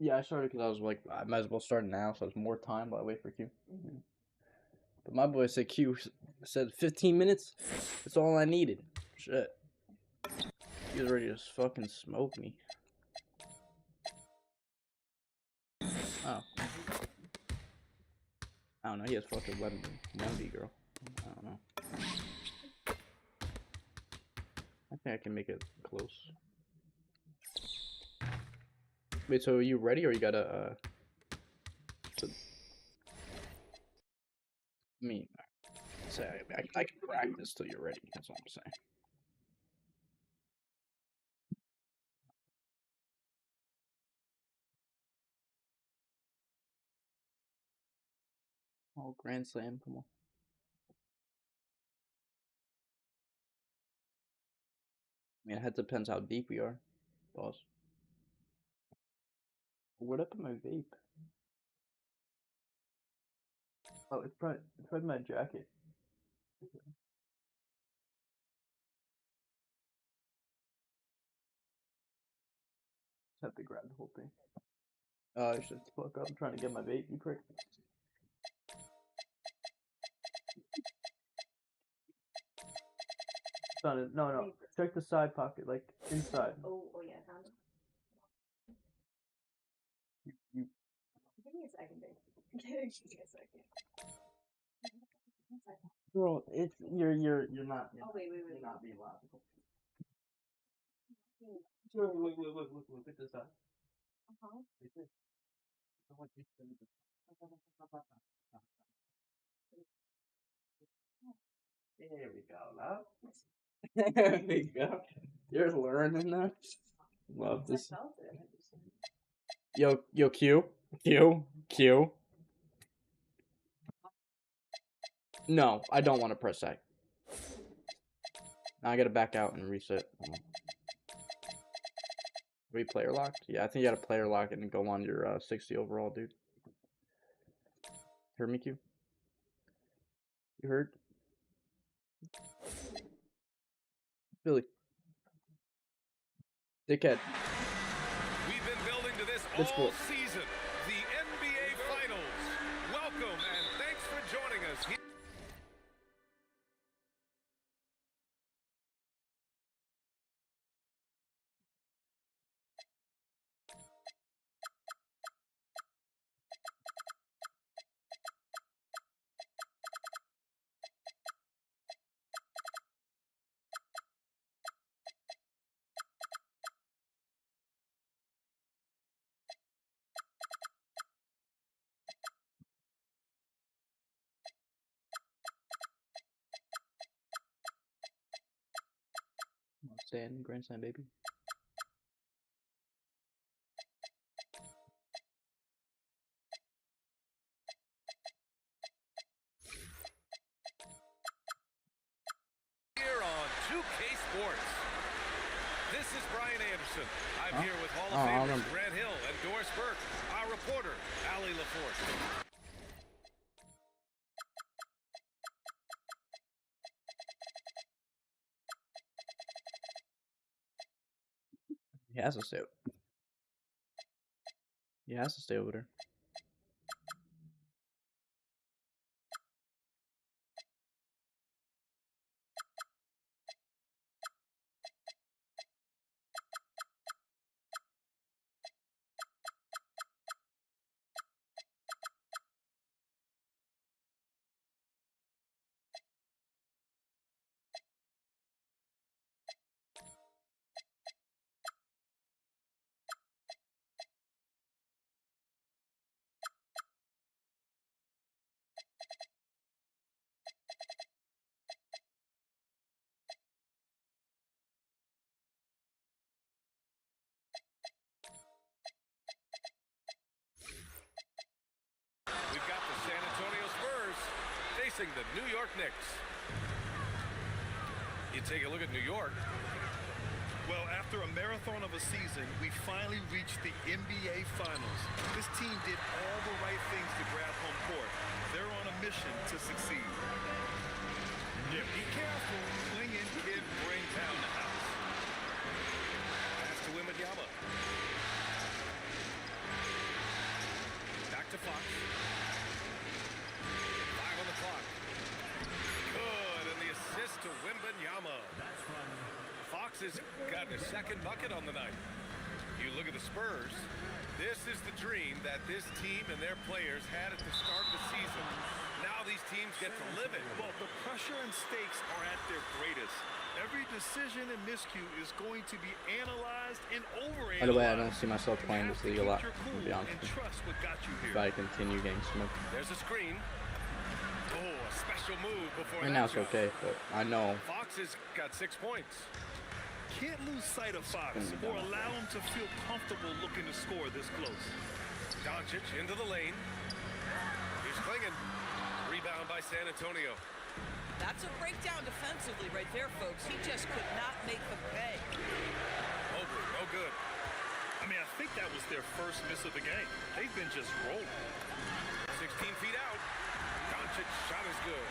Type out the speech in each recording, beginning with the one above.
Yeah, I started because I was like, I might as well start now, so it's more time while I wait for Q. But my boy said Q said 15 minutes. That's all I needed. Shit. He was ready to fucking smoke me. Oh. I don't know. He has fucking 1B girl. I don't know. I think I can make it close. Wait, so are you ready or you gotta, me? Say I can practice till you're ready. That's all I'm saying. Oh, Grand Slam, come on. I mean, it depends how deep we are, boss. Where'd I put my vape? Oh, it's probably in my jacket. Just have to grab the whole thing. Shut the fuck up. I'm trying to get my vape, you prick. No, no. Check the side pocket, like inside. Oh yeah, I found it. You Give me a second, babe. Give me a second. Girl, it's you're not. Oh wait. You're not being logical. Look at this side. Uh-huh. Like this. I want you to do this. There we go, love. There we go. You're learning that. Love this. I felt it. Yo, Q. No, I don't want to press A. Now I gotta back out and reset. Are we player locked? Yeah, I think you gotta player lock and go on your 60 overall, dude. Heard me, Q? You heard? Billy. Dickhead. We've been building to this Which all boy? season. The NBA Finals. Welcome and thanks for joining us here. Stand, Grand Slam, baby. Here on 2K Sports. This is Brian Anderson. I'm here with Hall of Famers Grant Hill and Doris Burke. Our reporter, Allie LaForce. He has to stay. He has to stay over there. We've got the San Antonio Spurs facing the New York Knicks. You take a look at New York. Well, after a marathon of a season, we finally reached the NBA Finals. This team did all the right things to grab home court. They're on a mission. to succeed. Yeah, be careful. Clinging can bring down the house. Pass to Wembanyama. Back to Fox. 5 on the clock. Good, and the assist to Wembanyama. Fox has gotten his second bucket on the night. You look at the Spurs. This is the dream that this team and their players had at the start of the season. Now these teams get to live it. Well, the pressure and stakes are at their greatest. Every decision and miscue is going to be analyzed and overanalyzed. By the way, I don't see myself playing this league a lot, to be honest and with you. trust what got you If here. I continue getting smoked. There's a screen. Oh, a special move before Right that now it's shot. okay, but I know Fox has got 6 points. Can't lose sight of Fox or allow him to feel comfortable looking to score this close. Doncic into the lane. Here's Klingon. Rebound by San Antonio. That's a breakdown defensively right there, folks. He just could not make them pay. Mobley, no good. I mean, I think that was their first miss of the game. They've been just rolling. 16 feet out. Doncic shot is good.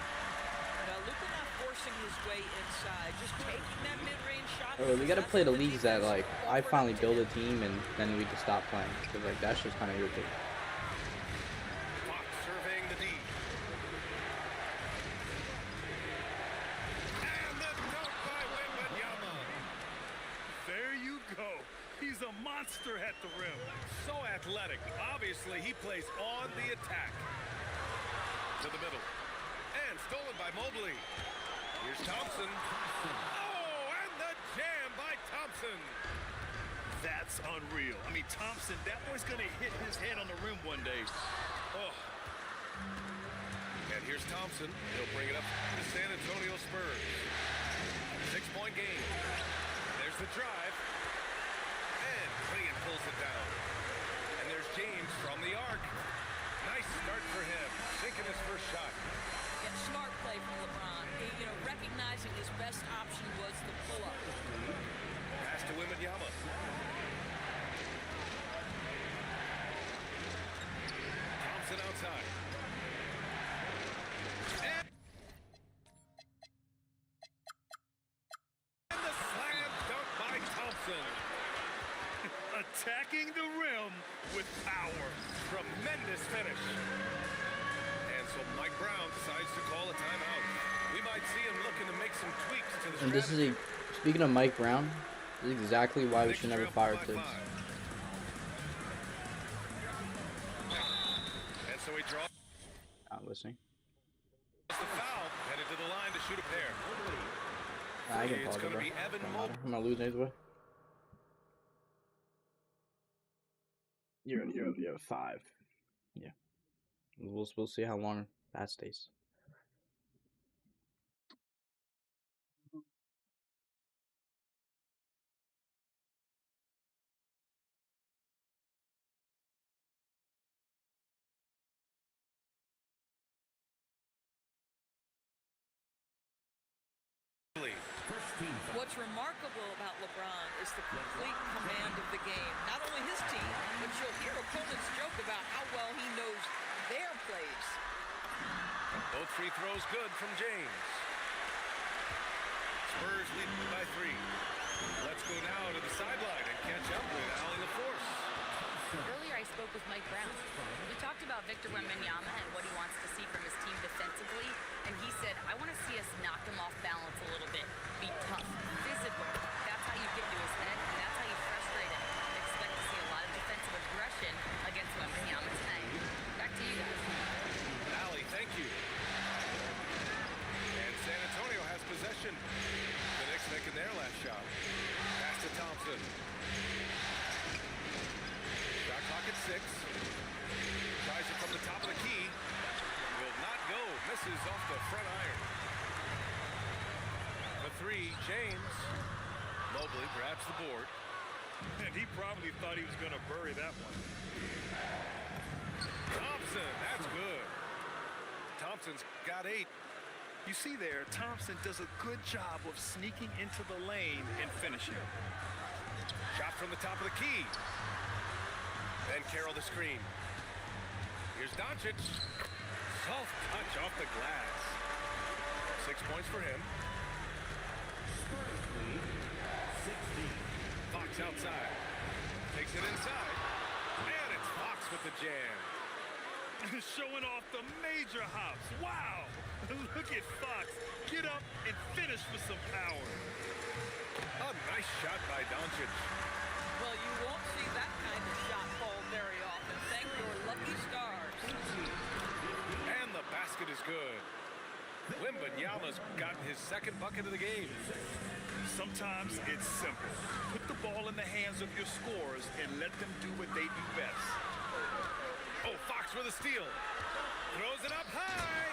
Now, Luka not forcing his way inside, just taking that mid-range shot. we gotta play the leagues that like I finally build a team and then we just stop playing because like that's just kind of irritating. Fox surveying the D. And the dunk by Wembanyama. There you go. He's a monster at the rim. So athletic. Obviously, he plays on the attack. To the middle. And stolen by Mobley. Here's Thompson. Oh, and the jam by Thompson. That's unreal. I mean, Thompson, that boy's going to hit his head on the rim one day. Oh. And here's Thompson. He'll bring it up to the San Antonio Spurs. 6-point game. There's the drive. And Klingon pulls it down. And there's James from the arc. Nice start for him. Sinking his first shot. Yeah, smart play from LeBron. You know, recognizing his best option was the pull-up. Pass to Wembanyama. Thompson outside. And the slam dunk by Thompson. Attacking the rim with power. Tremendous finish. And so Mike Brown decides to call a timeout. We might see him looking to make some tweaks to the And this is speaking of Mike Brown, this is exactly why we should never fire Tibbs. And so he draws Not listening. the foul, headed to the line to shoot a pair. I can It's pause it, gonna bro. be Evan Don't Mobley. matter. I'm gonna lose either way. You're 5. Yeah. We'll see how long that stays. What's remarkable about LeBron is the complete command of the game. Not only his team, but you'll hear opponents joke about how well he knows their plays. Both free throws good from James. Spurs lead by 3. Let's go now to the sideline and catch up with Allie LaForce. Earlier, I spoke with Mike Brown. We talked about Victor Wembanyama and what he wants to see from his team defensively, and he said, I want to see us knock him off balance a little bit, be tough, physical. That's how you get to his head, and that's how you frustrate him. I expect to see a lot of defensive aggression against Wembanyama tonight. Back to you guys. Allie, thank you. And San Antonio has possession. The Knicks making their last shot. Pass to Thompson. Shot clock at 6. Tries it from the top of the key. Will not go. Misses off the front iron. The 3, James. Mobley grabs the board. And he probably thought he was going to bury that one. Thompson, that's good. Thompson's got 8. You see there, Thompson does a good job of sneaking into the lane and finishing. Shot from the top of the key. And Carroll the screen. Here's Doncic. Soft touch off the glass. 6 points for him. Fox outside. Takes it inside. And it's Fox with the jam. Showing off the major hops. Wow! Look at Fox. Get up and finish with some power. A nice shot by Doncic. Well, you won't see that kind of shot fall very often. Thank your lucky stars. And the basket is good. Wembanyama's gotten his second bucket of the game. Sometimes it's simple. Put the ball in the hands of your scorers and let them do what they do best. Oh, Fox with a steal. Throws it up high.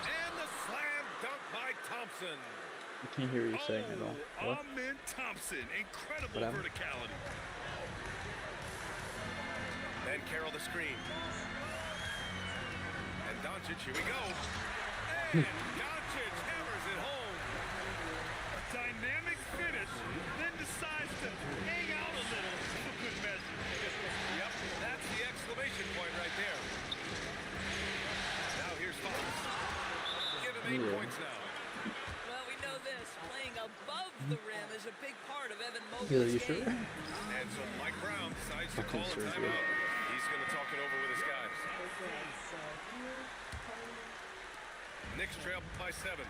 And the slam dunk by Thompson. I can't hear what you're saying at all. What? Amen Thompson. Incredible Whatever. verticality. Then Carroll the screen. And Doncic, here we go. And Doncic hammers it home. A dynamic finish, then decides to hang out a little for good measure. Yep, that's the exclamation point right there. Now here's Fox. Give him 8 points now. Well, we know this. Playing above the rim is a big part of Evan Are Mobley's you sure? game. And so Mike Brown decides to Fucking call a Sergio. timeout. He's going to talk it over with his guys. Knicks trail by 7.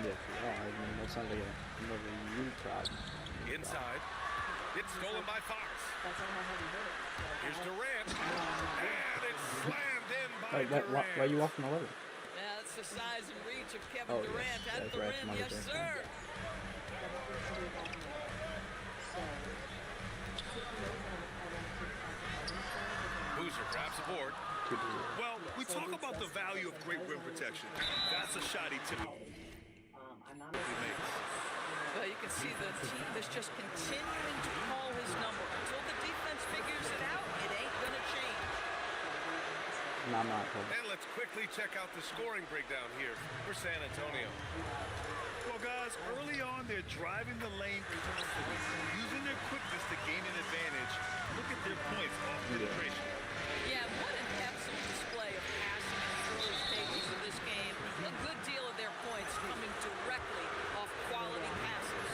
Yeah, I mean, that sounds like more of a you problem. Inside. It's stolen by Fox. That's not how heavy hit it. Here's Durant. And it's slammed in by Durant. Why are you walking all over? Yeah, that's the size and reach of Kevin Oh, yes. Durant at That's the right, rim. Mother Yes, Durant. sir. Boozer grabs the board. Well, we talk about the value of great rim protection. That's a shot he typically makes. Well, you can see the team is just continuing to call his number. Until the defense figures it out, it ain't going to change. No, I'm not. And let's quickly check out the scoring breakdown here for San Antonio. Well, guys, early on, they're driving the lane constantly, using their quickness to gain an advantage. Look at their points off penetration. Yeah, what an excellent display of passing in the early stages of this game. A good deal of their points coming directly off quality passes.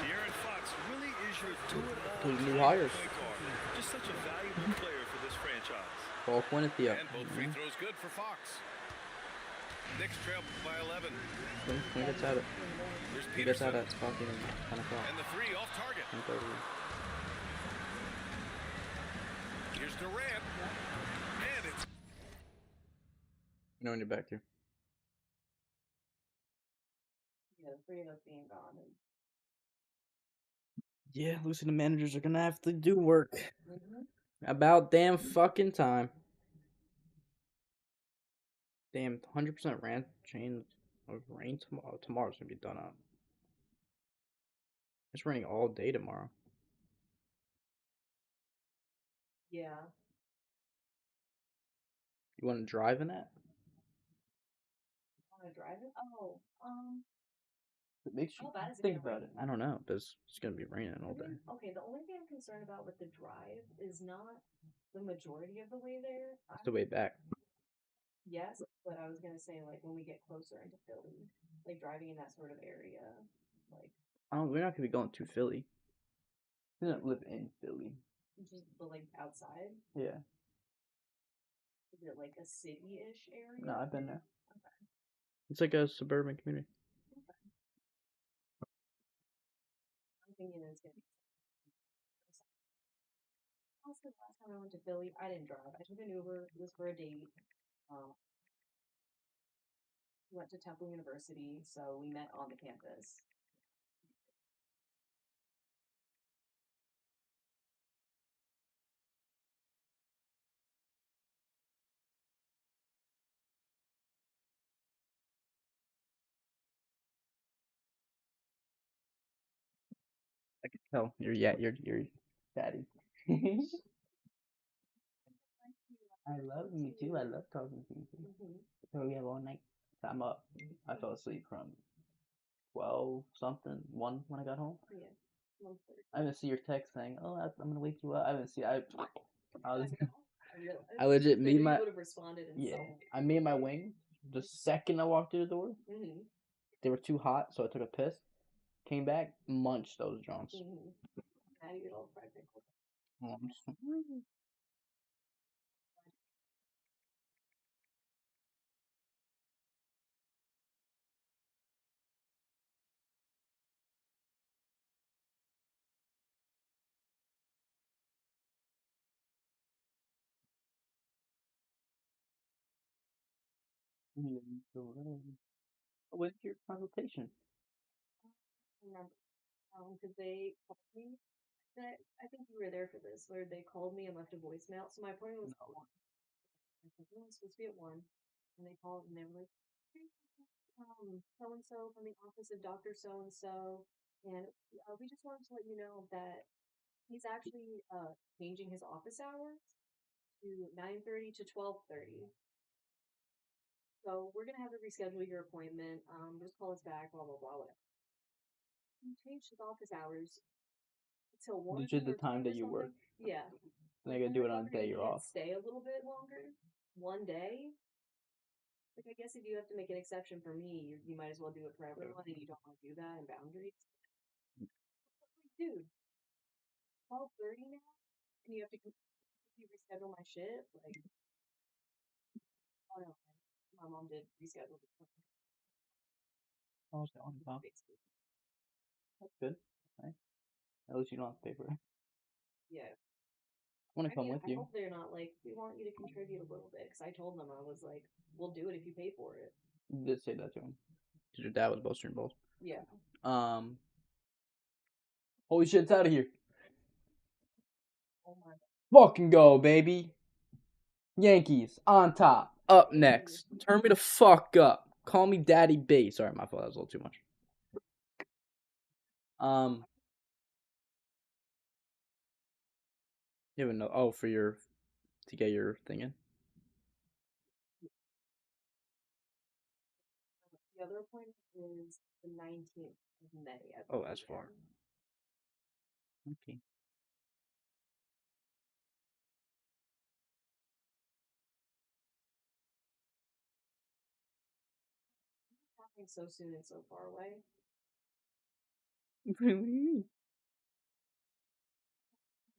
De'Aaron Fox really is your do-it-all Those new kind hires. of point guard. Just such a valuable player for this franchise. Paul Quinethia. And both free throws good for Fox. Knicks trail by 11. When gets at it? Here's He gets Peterson. out at fucking 10 o'clock. And the three off target. 10:30. Here's Durant. And it's You know when you're back here. Yeah, the three of us being gone. And, Yeah, Lucy, the managers are gonna have to do work. About damn fucking time. Damn, 100% rant change of rain tomorrow. Tomorrow's gonna be done up. It's raining all day tomorrow. yeah. You want to drive in that? Want to drive it? Oh, It makes you How bad is it think gonna about it. I don't know, but it's gonna be raining all day. okay, the only thing I'm concerned about with the drive is not the majority of the way there. That's the way back. Yes, but I was gonna say, like, when we get closer into Philly, like, driving in that sort of area, like, We're not gonna be going to Philly. We don't live in Philly. just the, like, outside. Yeah. Is it, like, a city-ish area? No, I've been there. It's like a suburban community. I'm thinking it's gonna be. Also, the last time I went to Philly, I didn't drive. I took an Uber. It was for a date. We went to Temple University, so we met on the campus. I can tell. You're daddy. I love you too. I love talking to you too. So we have all night. I'm up. I fell asleep from 12 something, 1 when I got home. Yeah. 1:30. I didn't see your text saying, "Oh, I'm gonna wake you up." I didn't see. I was. I realized. I legit I made knew my. you would have responded in Yeah, some way. I made my wings the second I walked through the door. Mm-hmm. They were too hot, so I took a piss. Came back, munched those Johns. Mm-hmm. Now you get all fried pickles. Oh, I'm sorry. What's your consultation? Remember, because they called me. I think you were there for this, where they called me and left a voicemail. So my appointment was at 1. I said, "No, it's supposed to be at 1." And they called and they were like, "Hey, so and so from the office of Doctor So and So, and we just wanted to let you know that he's actually changing his office hours to 9:30 to 12:30. So we're gonna have to reschedule your appointment. Just call us back. Blah blah blah. Whatever." He changed his office hours till 1 Legit or the 10 time or that you work. something. Yeah. And I gotta do it on the day You you're can't off. stay a little bit longer. One day. Like, I guess if you have to make an exception for me, you might as well do it for everyone, and you don't want to do that in boundaries. Like, dude, 12:30 now, and you have to completely reschedule my shit. Like, oh no, my mom did reschedule the appointment. Oh, okay. Wow. Basically, That's good. Nice. At least you don't have to pay for it. yeah. I want to come with I you. hope they're not like, we want you to contribute a little bit, because I told them, I was like, we'll do it if you pay for it. You did say that to him. Because your dad was busting your balls. Yeah. Holy shit, it's out of here. Oh my god. Fucking go, baby. Yankees on top. Up next. Turn me the fuck up. Call me Daddy B. Sorry, my fault. That was a little too much. You have a no. Oh, to get your thing in. The other appointment is the 19th of May. Oh, that's far. Okay. Happening so soon and so far away. Really?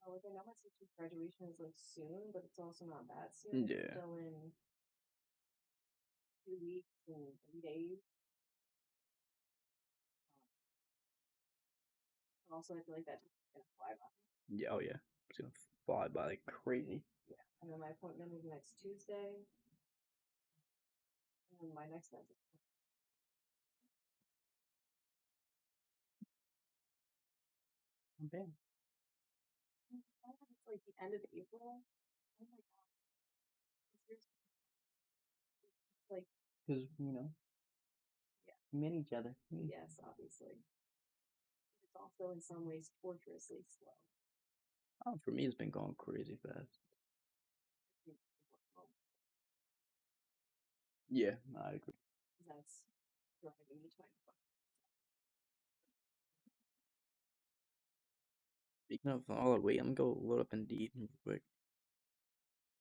Like, I know my sister's graduation is like soon, but it's also not that soon. Yeah. It's still in 2 weeks and 3 days. Also, I feel like that's gonna fly by. Yeah, oh yeah. It's gonna fly by like crazy. Yeah. And then my appointment is next Tuesday. And then my next one is Okay. it's like the end of April. Oh my god. It's like, Because, yeah. we met each other. Yes, obviously. But it's also in some ways torturously slow. Oh, for me, it's been going crazy fast. Yeah, I agree. That's driving me to my fuck. Speaking of all that weight, I'm gonna go load up Indeed real quick.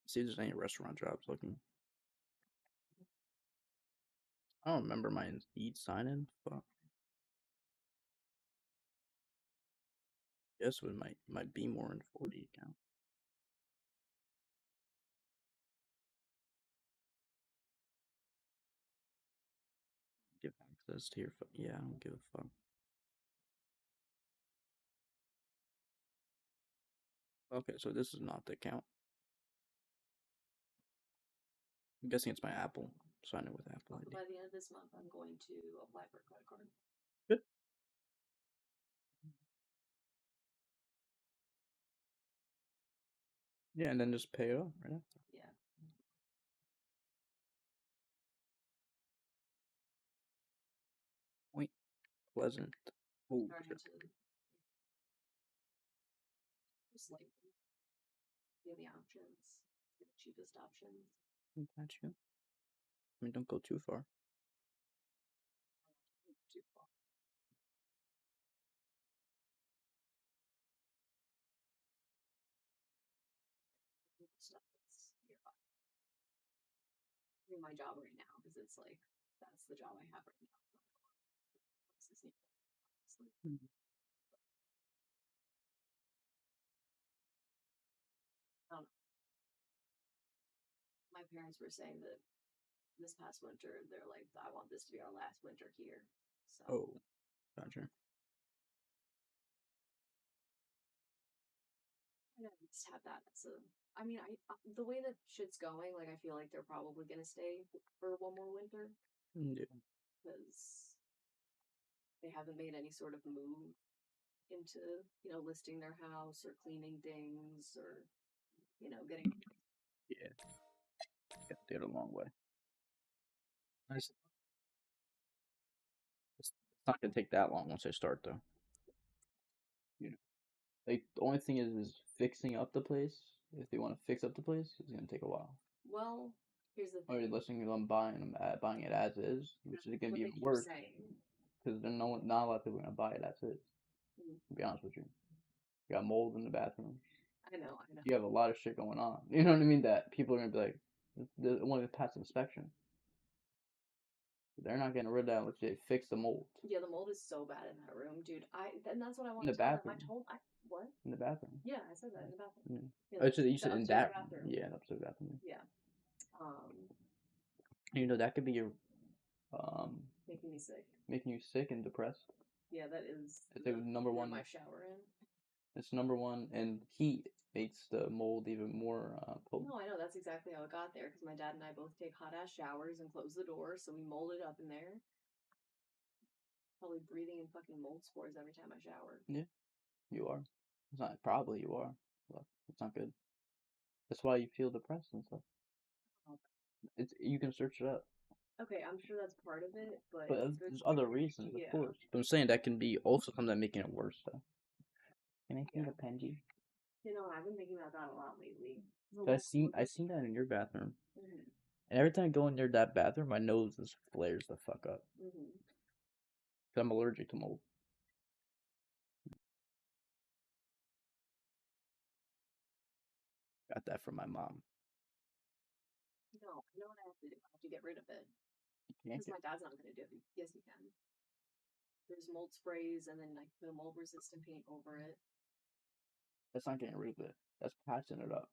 See if there's any restaurant jobs looking. I don't remember my Indeed sign-in. Fuck. Guess it might be more than 40 account. Give access to your phone. Yeah, I don't give a fuck. Okay, so this is not the account. I'm guessing it's my Apple. Sign in with Apple ID. By the end of this month, I'm going to apply for a credit card. Good. Yeah, and then just pay it off right after. Yeah. Point Pleasant. Oh, Starting shit. to just like get the options, get the cheapest options. Got you. I mean, don't go too far. Too far. doing my job right now because it's like that's the job I have right now. My parents were saying that this past winter, they're like, I want this to be our last winter here. So. Oh, gotcha. I just have that as a. I mean, the way that shit's going, like I feel like they're probably gonna stay for one more winter Yeah. because they haven't made any sort of move into listing their house or cleaning things or getting. Yeah. Did a long way. Nice. It's not gonna take that long once I start, though. Like the only thing is fixing up the place. If they want to fix up the place, it's gonna take a while. Well, here's the Or thing. you're listening to them buying it as is, which is gonna be even worse because not a lot of people are gonna buy it as is. To be honest with you, you got mold in the bathroom. I know. You have a lot of shit going on. You know what I mean? That people are gonna be like, they want to pass inspection. They're not getting rid of that unless they fix the mold. Yeah, the mold is so bad in that room, dude. And that's what I want in to the tell bathroom. them. What? In the bathroom. Yeah, I said that in the bathroom. Yeah. Yeah, You said in that bathroom. Yeah, the upstairs bathroom. Yeah. That could be your Making me sick. Making you sick and depressed. Yeah, that is. It's the number one. My shower in. It's number one, and heat makes the mold even more potent. No, I know that's exactly how it got there because my dad and I both take hot ass showers and close the door, so we mold it up in there. Probably breathing in fucking mold spores every time I shower. Yeah, you are. It's not probably you are. But it's not good. That's why you feel depressed and stuff. You can search it up. Okay, I'm sure that's part of it, but there's other reasons, of course. But I'm saying that can be also something making it worse, though. Can I think of Penji? I've been thinking about that a lot lately. I seen that in your bathroom, and every time I go in near that bathroom, my nose just flares the fuck up. Cause I'm allergic to mold. Got that from my mom. No, you know what I have to do? I have to get rid of it. You Because my dad's not going to do it. Yes, he can. There's mold sprays, and then I put a mold-resistant paint over it. That's not getting rid of it. That's patching it up.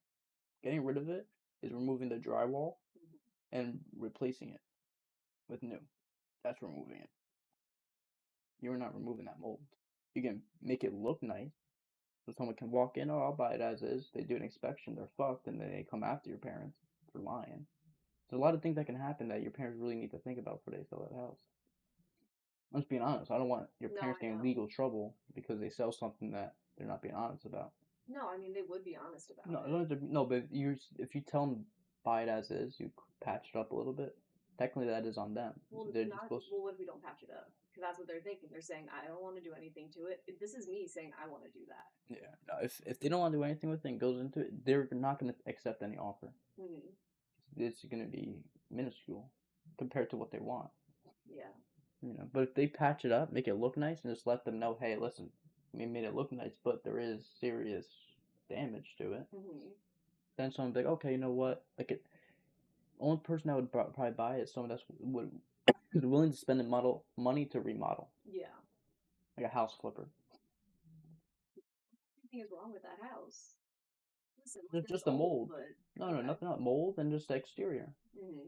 Getting rid of it is removing the drywall and replacing it with new. That's removing it. You're not removing that mold. You can make it look nice, so someone can walk in. Oh, I'll buy it as is. They do an inspection. They're fucked, and then they come after your parents for lying. There's a lot of things that can happen that your parents really need to think about before they sell that house. I'm just being honest. I don't want your parents getting legal trouble because they sell something that they're not being honest about. No, I mean they would be honest about it. No, but if you tell them buy it as is, you patch it up a little bit. Technically, that is on them. Well, what if we don't patch it up? Because that's what they're thinking. They're saying I don't want to do anything to it. This is me saying I want to do that. Yeah. No, if they don't want to do anything with it and goes into it, they're not going to accept any offer. It's going to be minuscule compared to what they want. Yeah. But if they patch it up, make it look nice, and just let them know, hey, listen, we made it look nice, but there is serious damage to it. Then someone will be like, okay, you know what? Like, only person that would probably buy it is someone that's is willing to spend the money to remodel. Yeah. Like a house flipper. Nothing is wrong with that house. Listen, it's just the mold. But... No, nothing about mold and just the exterior.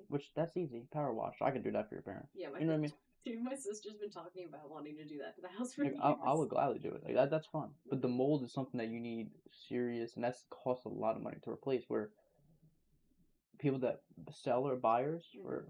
Which, that's easy. Power wash. I can do that for your parents. Yeah, you know what I mean? Dude, my sister's been talking about wanting to do that to the house for years. I would gladly do it. Like that's fun. But the mold is something that you need serious, and that's costs a lot of money to replace. Where people that sell or buyers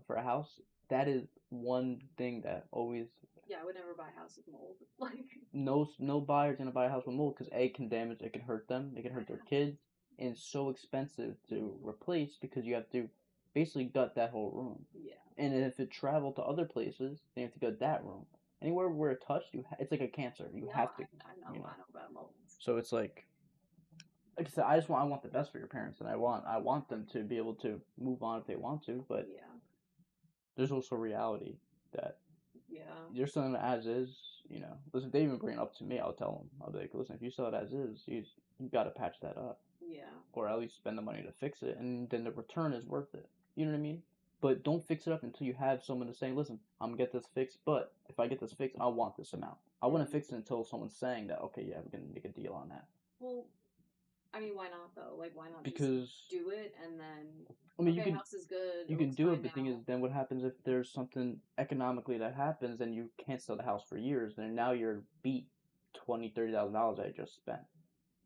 for a house, that is one thing that always. Yeah, I would never buy a house with mold. Like no buyer's gonna buy a house with mold because it can damage. It can hurt them. It can hurt their kids, and it's so expensive to replace because you have to basically gut that whole room. Yeah. And if it traveled to other places, then you have to gut that room. Anywhere where it touched, it's like a cancer. You have to. I know about molds. So it's like I said, I want the best for your parents, and I want them to be able to move on if they want to. But there's also reality that there's something as is. Listen, if they even bring it up to me, I'll tell them. I'll be like, listen, if you sell it as is, you got to patch that up. Yeah. Or at least spend the money to fix it, and then the return is worth it. You know what I mean? But don't fix it up until you have someone to say, listen, I'm gonna get this fixed, but if I get this fixed, I want this amount. I wouldn't fix it until someone's saying that, okay, yeah, we're gonna make a deal on that. Well, I mean, why not though? Like, why not Because just do it and then I mean, okay, house is good. you it can looks do it, fine but the thing now. is, then what happens if there's something economically that happens and you can't sell the house for years, then now you're beat $20,000-$30,000 that I just spent.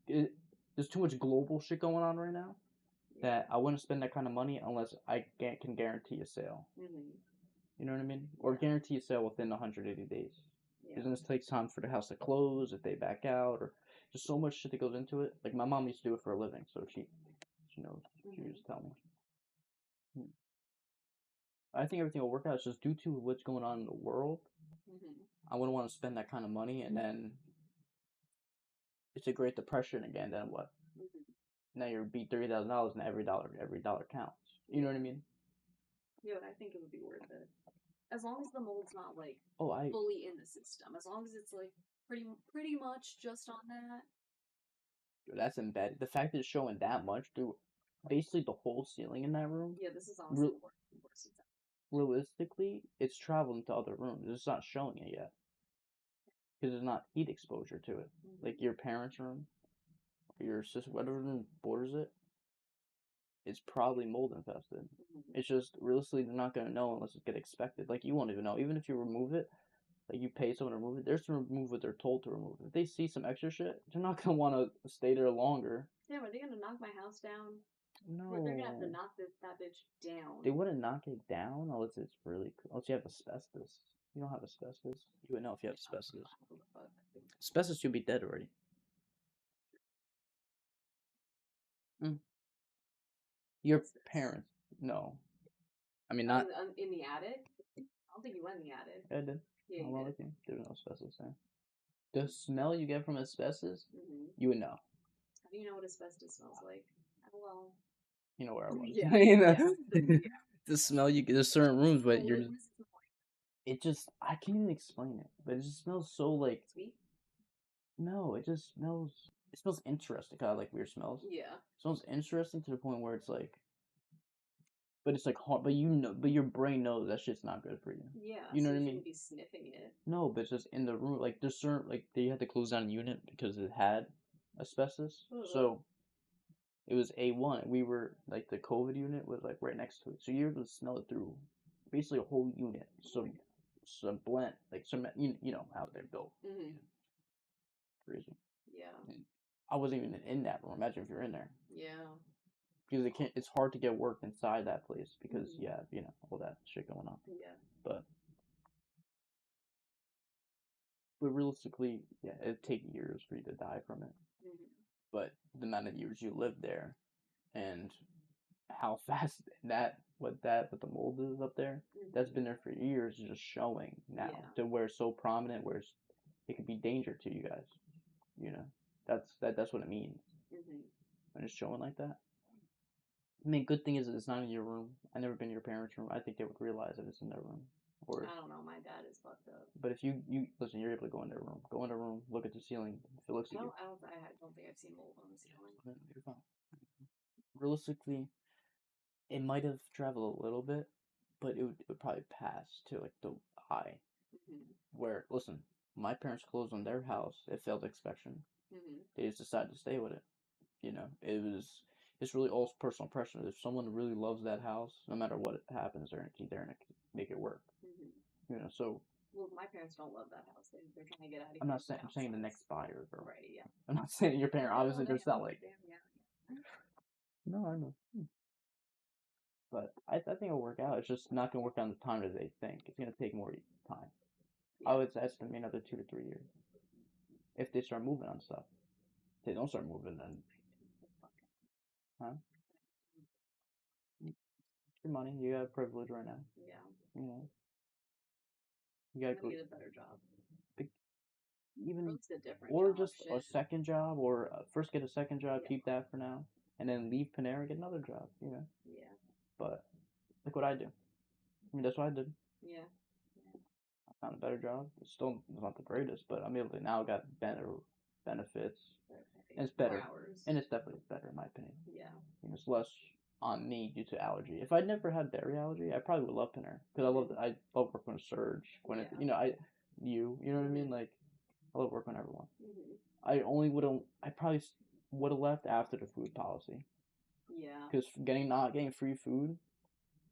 There's too much global shit going on right now that I wouldn't spend that kind of money unless I can guarantee a sale. Mm-hmm. You know what I mean? Or guarantee a sale within 180 days. Yeah. Because then it takes time for the house to close, if they back out, or there's so much shit that goes into it. Like, my mom used to do it for a living, so she knows. She used to tell me. I think everything will work out. It's just due to what's going on in the world. Mm-hmm. I wouldn't want to spend that kind of money, and then it's a Great Depression again. Then what? Mm-hmm. Now you're beat $30,000, and every dollar counts. You know what I mean? Yeah, but I think it would be worth it. As long as the mold's not like Oh, fully in the system. As long as it's like pretty much just on that. That's embedded. The fact that it's showing that much, dude. Basically, the whole ceiling in that room. Yeah, this is honestly the worst. Realistically, it's traveling to other rooms. It's not showing it yet because there's not heat exposure to it. Mm-hmm. Like your parents' room, or your sister, whatever room borders it, it's probably mold infested. Mm-hmm. It's just realistically they're not gonna know unless it get expected. Like you won't even know. Even if you remove it, like you pay someone to remove it, they're to remove what they're told to remove. If they see some extra shit, they're not gonna want to stay there longer. Yeah, are they gonna knock my house down? No. They're gonna have to knock that bitch down. They wouldn't knock it down unless it's really unless you have asbestos. You don't have asbestos. You would know if you have asbestos. Asbestos should be dead already. Your parents? No. I mean, not. In the attic? I don't think you went in the attic. I did. Yeah, I'm you not did. looking. There's no asbestos there. The smell you get from asbestos, Mm-hmm. you would know. How do you know what asbestos smells like? Well, you know where I was. Yeah. The smell you get. There's certain rooms, but Well, you're. what does it smell like? It just. I can't even explain it, but it just smells so like. Sweet? No, it just smells. It smells interesting. Kind of like weird smells. Yeah. It smells interesting to the point where it's like. But it's like hard. But you know. But your brain knows that shit's not good for you. Yeah. You know so what I you mean? shouldn't be sniffing it. No, but it's just in the room. Like there's certain like they had to close down a unit because it had asbestos. Ugh. So it was A1. We were like the COVID unit was like right next to it, so you're able to smell it through basically a whole unit. Some blend like some you know how they're built. Mm-hmm. Crazy. Yeah. And I wasn't even in that room. Imagine if you're in there. Yeah. Because it can't. It's hard to get work inside that place because Mm-hmm. you have all that shit going on. Yeah. But realistically, yeah, it'd take years for you to die from it. Mm-hmm. But the amount of years you live there, and how fast what the mold is up there, Mm-hmm. that's been there for years, is just showing now to where it's so prominent, where it could be danger to you guys. You know, that's what it means Mm-hmm. when it's showing like that. I mean, good thing is it's not in your room. I never been in your parents' room. I think they would realize that it's in their room. Or I don't know. My dad is fucked up. but if you listen, you're able to go in their room. Go in their room, look at the ceiling. If it looks at you, I don't think I've seen mold on the ceiling. you're fine. Realistically, it might have traveled a little bit, but it would probably pass to like the eye. Mm-hmm. Where listen, my parents closed on their house. It failed inspection. Mm-hmm. They just decided to stay with it. It's really all personal pressure. If someone really loves that house, no matter what happens, they're gonna keep there and make it work. Mm-hmm. So. Well, my parents don't love that house. They're trying to get out of here. I'm saying the next buyer, girl. Right, yeah. I'm not saying your parent. Obviously, they're selling. Yeah. No, I know. But I think it'll work out. It's just not gonna work out in the time that they think. It's gonna take more time. Yeah. I would estimate another 2 to 3 years. If they start moving on stuff. If they don't start moving, then. Huh? Your money. You have privilege right now. Yeah. You know. You I'm gotta gonna get a better job. Even Or a different or job, just shit. a second job, or first get a second job, Yeah. keep that for now, and then leave Panera and get another job. Yeah. But look what I do. I mean, that's what I did. Yeah. I found a better job. It's still not the greatest, but I'm able to now got better benefits, and it's better, More hours. and it's definitely better in my opinion. Yeah. And it's less on me due to allergy. If I never had dairy allergy, I probably would love Pinner because I love working with Surge, Gwyneth, Yeah. you know what I mean? Like, I love working with everyone. Mm-hmm. I probably would have left after the food policy Yeah. because not getting free food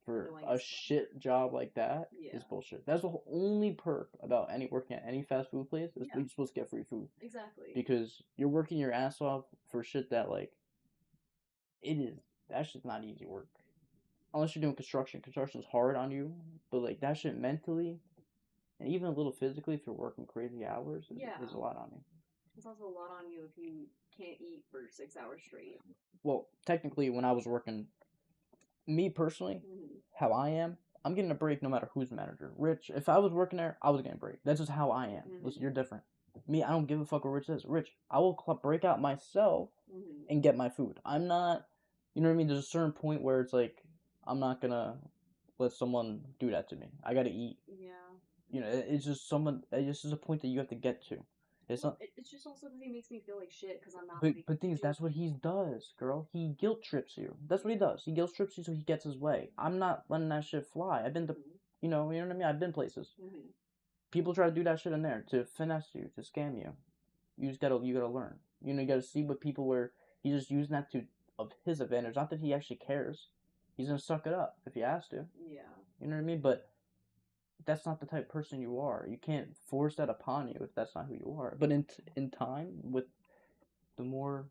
for Annoying a as fuck. shit job like that is Yeah. bullshit. That's the only perk about working at any fast food place is Yeah. you're supposed to get free food Exactly. because you're working your ass off for shit that like that's just not easy work unless you're doing construction. Construction's hard on you, but like that shit mentally and even a little physically if you're working crazy hours is a lot on you. It's also a lot on you if you can't eat for 6 hours straight. Well, technically, when I was working, me personally, how I am, I'm getting a break no matter who's the manager. Rich, if I was working there, I was getting a break. That's just how I am. Listen, you're different. Me, I don't give a fuck what Rich says. Rich, I will break out myself and get my food. I'm not, you know what I mean? There's a certain point where it's like, I'm not gonna let someone do that to me. I gotta eat. Yeah. You know, it's just a point that you have to get to. It's not. It's just also because he makes me feel like shit because I'm not. But things that's what he does, girl. He guilt trips you. That's what he does. He guilt trips you so he gets his way. I'm not letting that shit fly. I've been to, you know what I mean. I've been places. People try to do that shit in there to finesse you, to scam you. You gotta learn. You know, you gotta see what people were. He's just using that of his advantage. Not that he actually cares. He's gonna suck it up if he has to. Yeah. You know what I mean? But that's not the type of person you are. You can't force that upon you if that's not who you are. But in time, with the more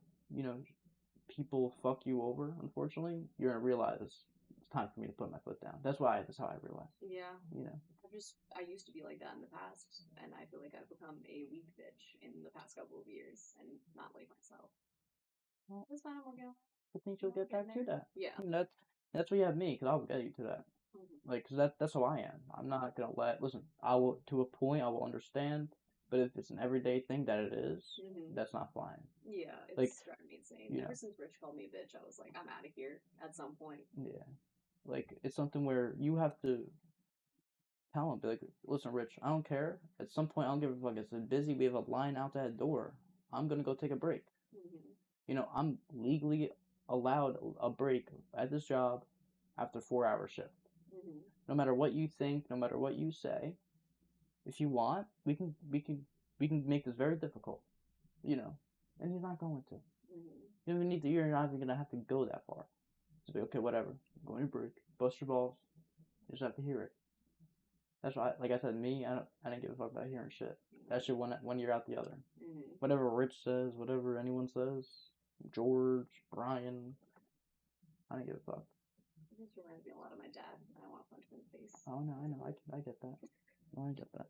people fuck you over, unfortunately, you're gonna realize it's time for me to put my foot down. That's how I realized. Yeah. You know. I used to be like that in the past, and I feel like I've become a weak bitch in the past couple of years, and not like myself. Well, that's fine. I'm working on it. I think you'll get back to that. Yeah. And that's what you have me, because I'll get you to that. Like, cause that's how I am. I'm not gonna listen. I will to a point. I will understand. But if it's an everyday thing that it is, that's not flying. Yeah, it's like, driving me insane. Ever know, since Rich called me a bitch, I was like, I'm out of here at some point. Yeah. Like, it's something where you have to tell him, be like, listen, Rich, I don't care. At some point, I don't give a fuck. It's busy. We have a line out that door. I'm gonna go take a break. You know, I'm legally allowed a break at this job after 4-hour shift. No matter what you think, no matter what you say, if you want, we can make this very difficult. You know, and he's not going to. You don't need to. You're not even gonna have to go that far. Just be okay, whatever. Go on your break. Bust your balls. You just have to hear it. That's why, like I said, me, I didn't give a fuck about hearing shit. That shit one year out the other. Whatever Rich says, whatever anyone says, George, Brian, I didn't give a fuck. This reminds me a lot of my dad. I don't want to punch him in the face. Oh no, I know, I get that. I get that.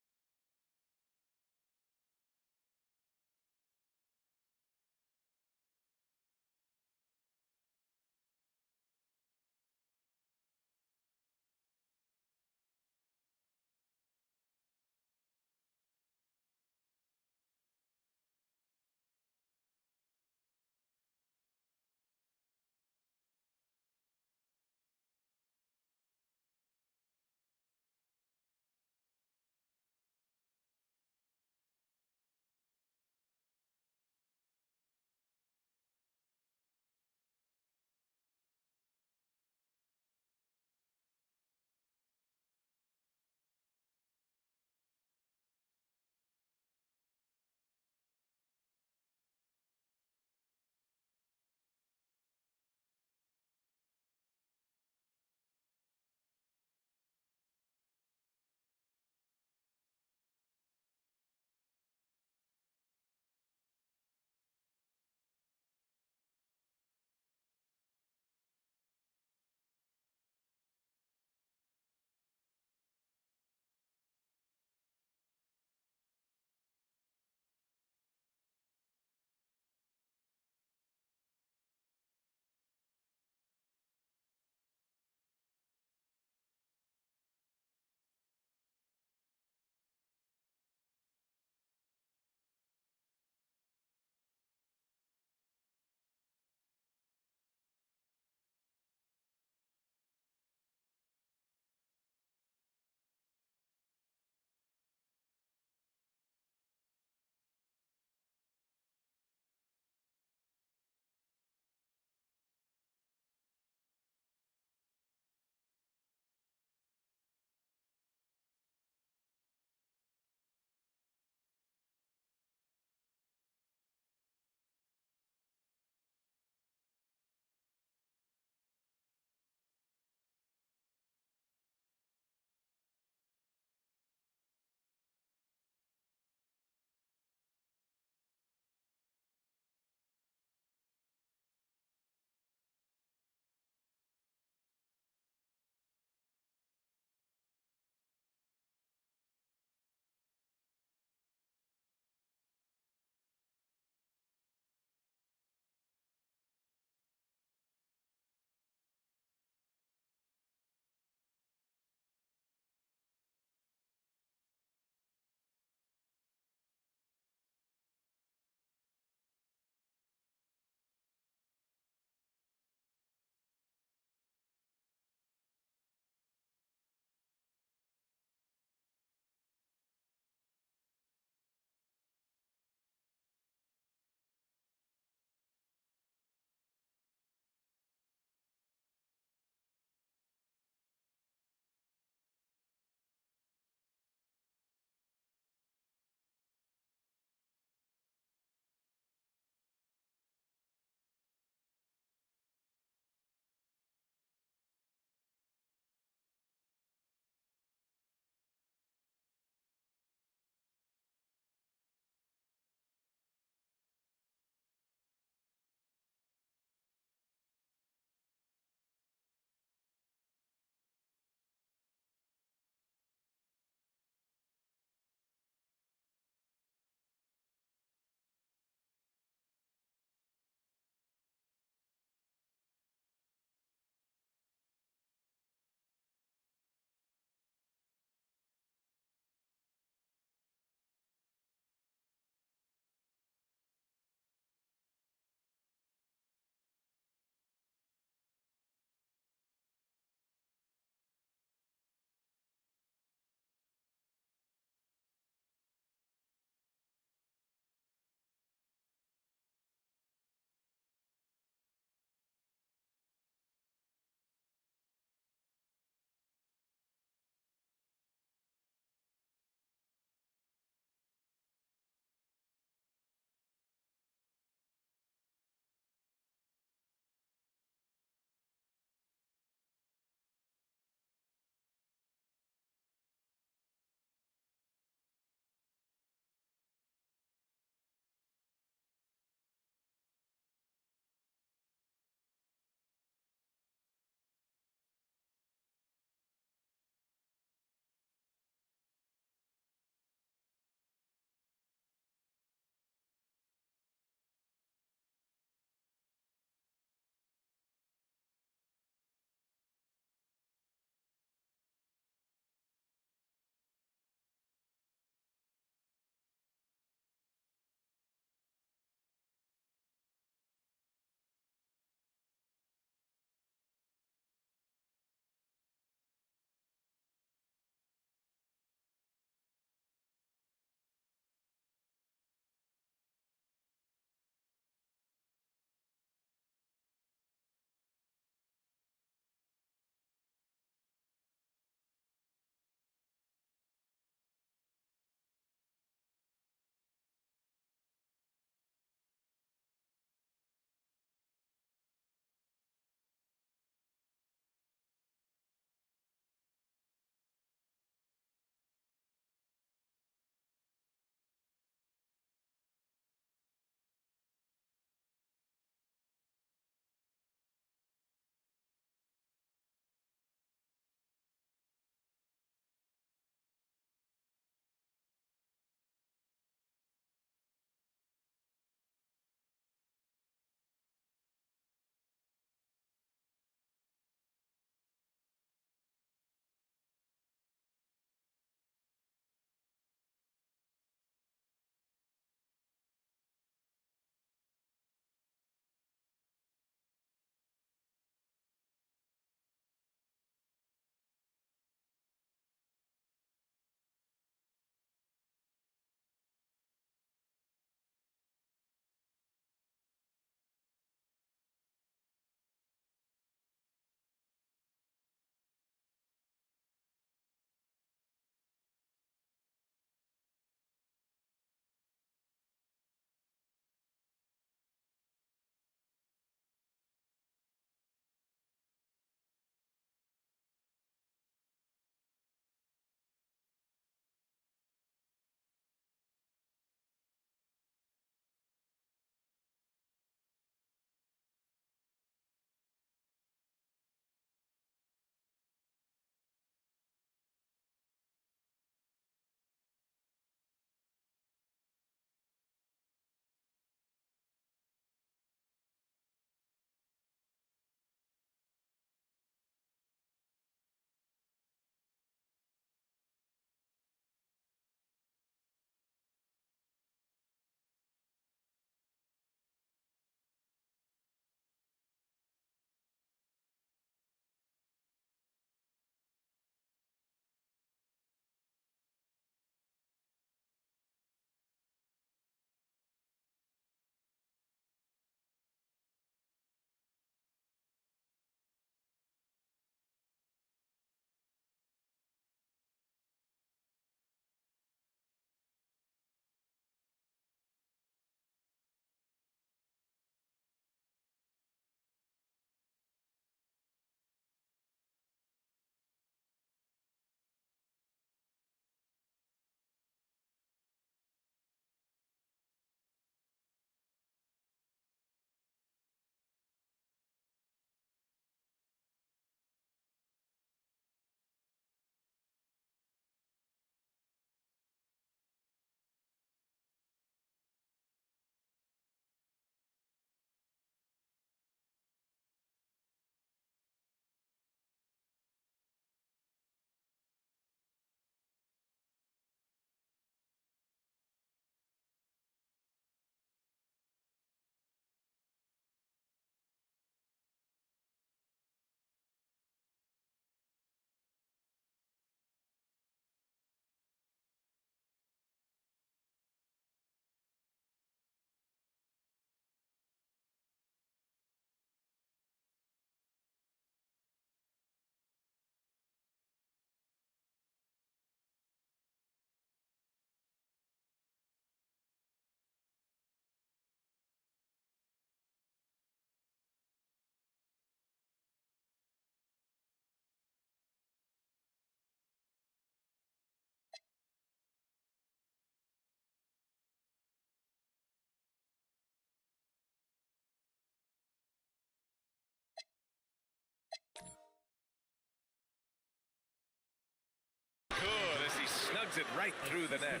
Slugs it right through the net.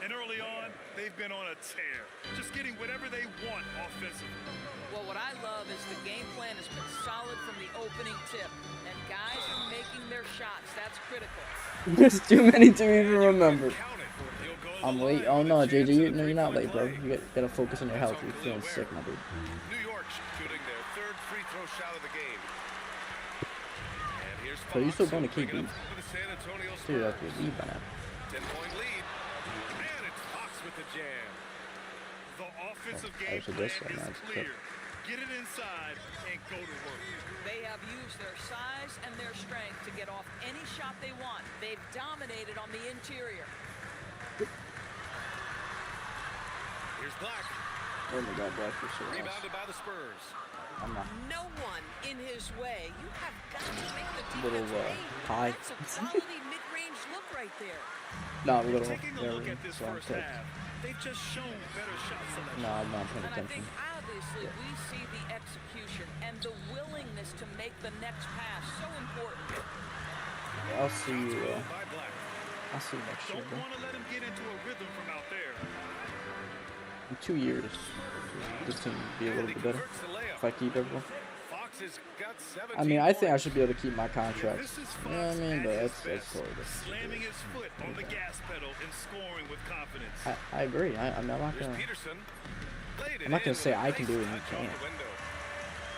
And early on, they've been on a tear, just getting whatever they want offensively. Well, what I love is the game plan has been solid from the opening tip, and guys are making their shots. That's critical. There's too many to even remember. Count it. He'll go to I'm the late. line Oh with no, a chance JJ, at a you're not three-point late, bro. play. You gotta focus on your health. You're feeling sick, my dude. New York shooting their third free throw shot of the game. And here's So you still Fox, going to who'll keep bring it these? up for the San Antonio Dude, that's Spurs. your lead by now. 10-point lead. And it's Fox with the jam. The offensive I game should plan just say is that, but- clear. Get it inside and go to work. They have used their size and their strength to get off any shot they want. They've dominated on the interior. Here's Black. Oh my god, Black, you're so lost. Rebounded by the Spurs. I'm not. No one in his way. You have got to make the Little, defense pay. high. That's a quality mid-range look right there. Not little. Taking a look Very at this strong first take. half, they've just shown better shot selection. No, I'm not paying And I attention. think obviously we see the execution and the willingness to make the next pass so important. I'll see you. By Black. I'll see you next year, Don't bro. want to let him get into a rhythm from out there. In 2 years, this team will be a little And he bit better converts the layup. if I keep everyone. Fox has got 17 I mean, I think I points. should be able to keep my contract. This is You know what I Fox mean? at But his that's best, totally different. slamming his foot on the gas pedal and scoring with confidence. I agree. I'm not Here's gonna. Peterson. Laid it I'm not in gonna say with a I can nice do it and you touch on can't. the window.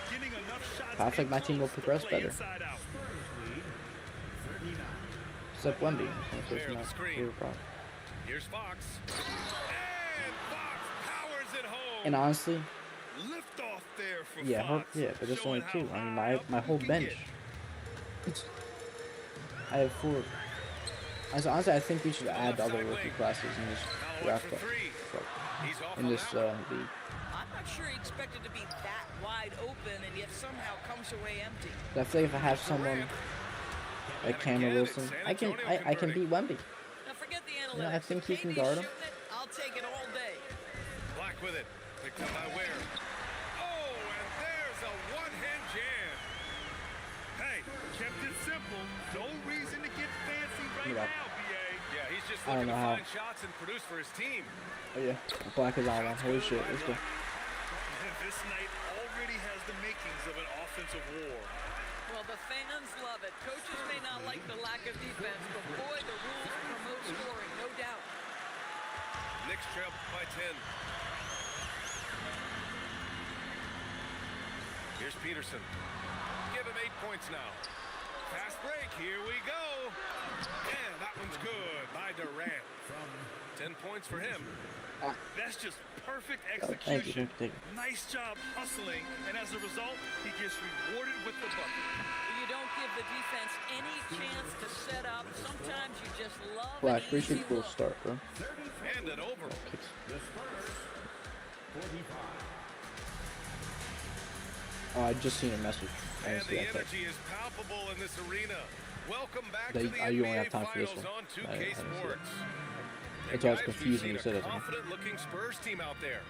Getting enough shots I think my in team will close to progress play better. inside out. Except Wemby. So it's There, the not screen. really a problem. Here's Fox. And Fox powers it home. And honestly, Lift off there for yeah, Fox, but there's showing only two. how I mean, high up my you whole can bench. get. I have 4. Honestly, I think we should add the other rookie classes in this Now draft. for three. He's off In on this that one. league. I'm not sure he expected to be that wide open and yet somehow comes away empty. I feel like if I have someone like Cameron again, Wilson, it's San I can Antonio beat Wemby. Now forget the analytics. Yeah, I think he If can KD's guard him. shooting it, I'll take it all day. Black with it. Picked up by Ware. Oh, and there's a one-hand jam. Hey, kept it simple. No reason to get fancy right Yeah. now, BA. Yeah, he's just I don't looking to know how. find shots and produce for his team. Oh yeah, Black is on one. Holy shit, let's go. This night already has the makings of an offensive war. Well, the fans love it. Coaches may not like the lack of defense, but boy, the rules promote scoring, no doubt. Knicks trail by 10. Here's Peterson. Give him 8 points now. Fast break, here we go. And that one's good by Durant. 10 points for him. That's just perfect Oh, thank you. execution. Thank you. Nice job hustling, and as a result, he gets rewarded with the bucket. You don't give the defense any chance to set up. Sometimes you just love Black, an appreciate easy the cool look. start, bro. And it over. Oh, I just seen a message. I And didn't see the that text. energy is palpable in this arena. Welcome back They- to the you only NBA have time for this Finals one. on I 2K didn't see it. Sports. That's why I was Guys, we've confused when seen you said a it. confident-looking Spurs team out there.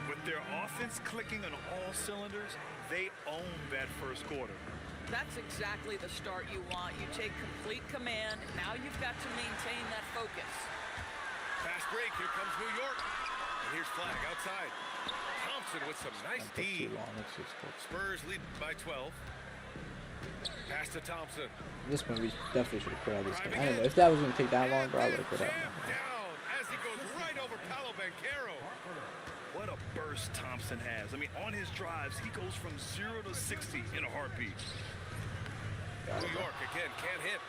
With their offense clicking on all cylinders, they own that first quarter. That's exactly the start you want. You take complete command. Now you've got to maintain that focus. Fast break. Here comes New York. And here's Flag outside. Thompson with some nice Don't take D. too long. It's just cool. Spurs lead by 12. Pass to Thompson. This one we definitely should have put out this game. I don't know if that was gonna take that long, bro. I would have put out. Jammed down as he goes right over Paolo Banchero. What a burst Thompson has. I mean, on his drives, he goes from 0 to 60 in a heartbeat. New York again can't hit.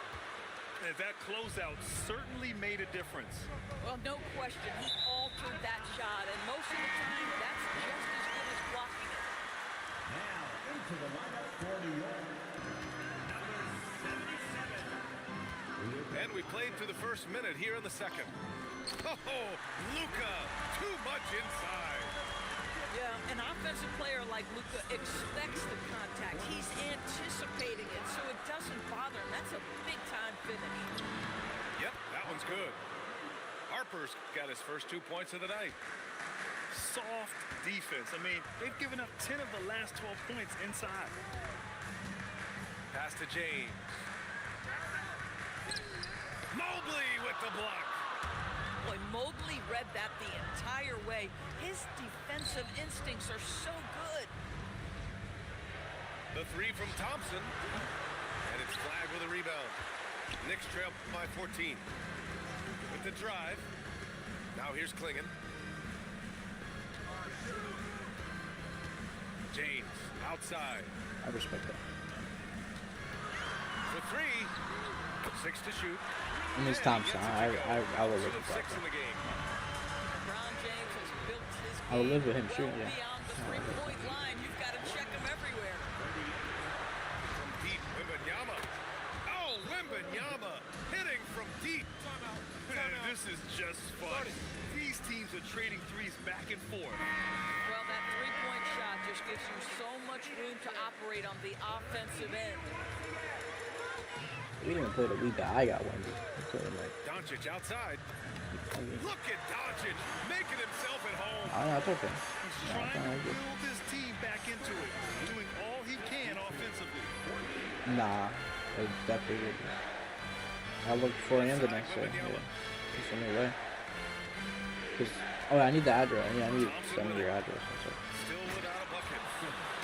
And that closeout certainly made a difference. Well, no question. He altered that shot, and most of the time, that's just as good as blocking it. And we played through the first minute here in the second. Oh, Luka, too much inside. Yeah, an offensive player like Luka expects the contact. He's anticipating it, so it doesn't bother him. That's a big-time finish. Yep, that one's good. Harper's got his first 2 points of the night. Soft defense. I mean, they've given up 10 of the last 12 points inside. Pass to James. Mobley with the block. Boy, Mobley read that the entire way. His defensive instincts are so good. The three from Thompson. And it's flagged with a rebound. Knicks trail by 14. With the drive. Now here's Klingon. James outside. I respect that. For three. 6 to shoot. And it's Thompson. I will live with that. 6 in the game. LeBron James has built his I will live with him game shooting, well yeah. beyond the three-point line. You've got to check him everywhere. From deep, Wembanyama. Oh, Wembanyama hitting from deep. Man, this is just fun. These teams are trading threes back and forth. Well, that three-point shot just gives you so much room to operate on the offensive end. We didn't even play the lead that I got Wendy. Doncic outside. Look at Doncic making himself at home. I don't know, it's okay. He's trying to build this team back into it, doing all he can offensively. Nah, it definitely would be. I'll look for him the next day. Yeah. There's no way. Oh, I need the address. Yeah, I need to send me your address. Still without a bucket.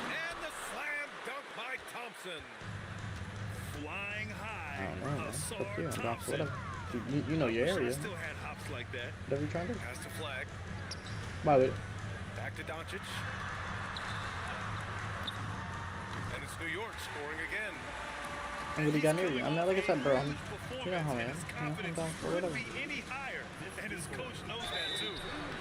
And the slam dunk by Thompson. Flying high. I don't know, man. Asar Fuck you, I'm down for Thompson. whatever. You know your area. Still had hops like that. Whatever you're trying to do. Has to flag. By the way, Back to Doncic. And it's New York scoring again. I'm gonna got near you. I'm not like I said, bro. You know how I am. His I'm confidence down for couldn't whatever. be any higher, and his coach knows that too.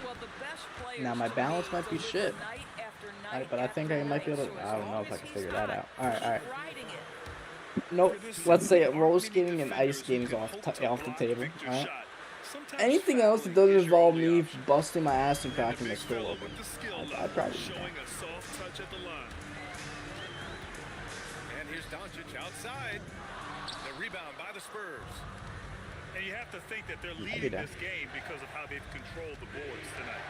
Well, the best players Now, my balance might be shit. night after night But I think I after might be able to. night. I don't know if I can figure that out. So Alright, alright. keep riding it. Nope. Let's say it. Roller skating and ice skating is off the table. Alright. Anything else that doesn't involve me busting my ass and cracking the school open, I'd probably do that. Showing a soft touch at the line. And here's Doncic outside. The rebound by the Spurs. And you have to think that they're I'd be leading down. this game because of how they've controlled the boards tonight.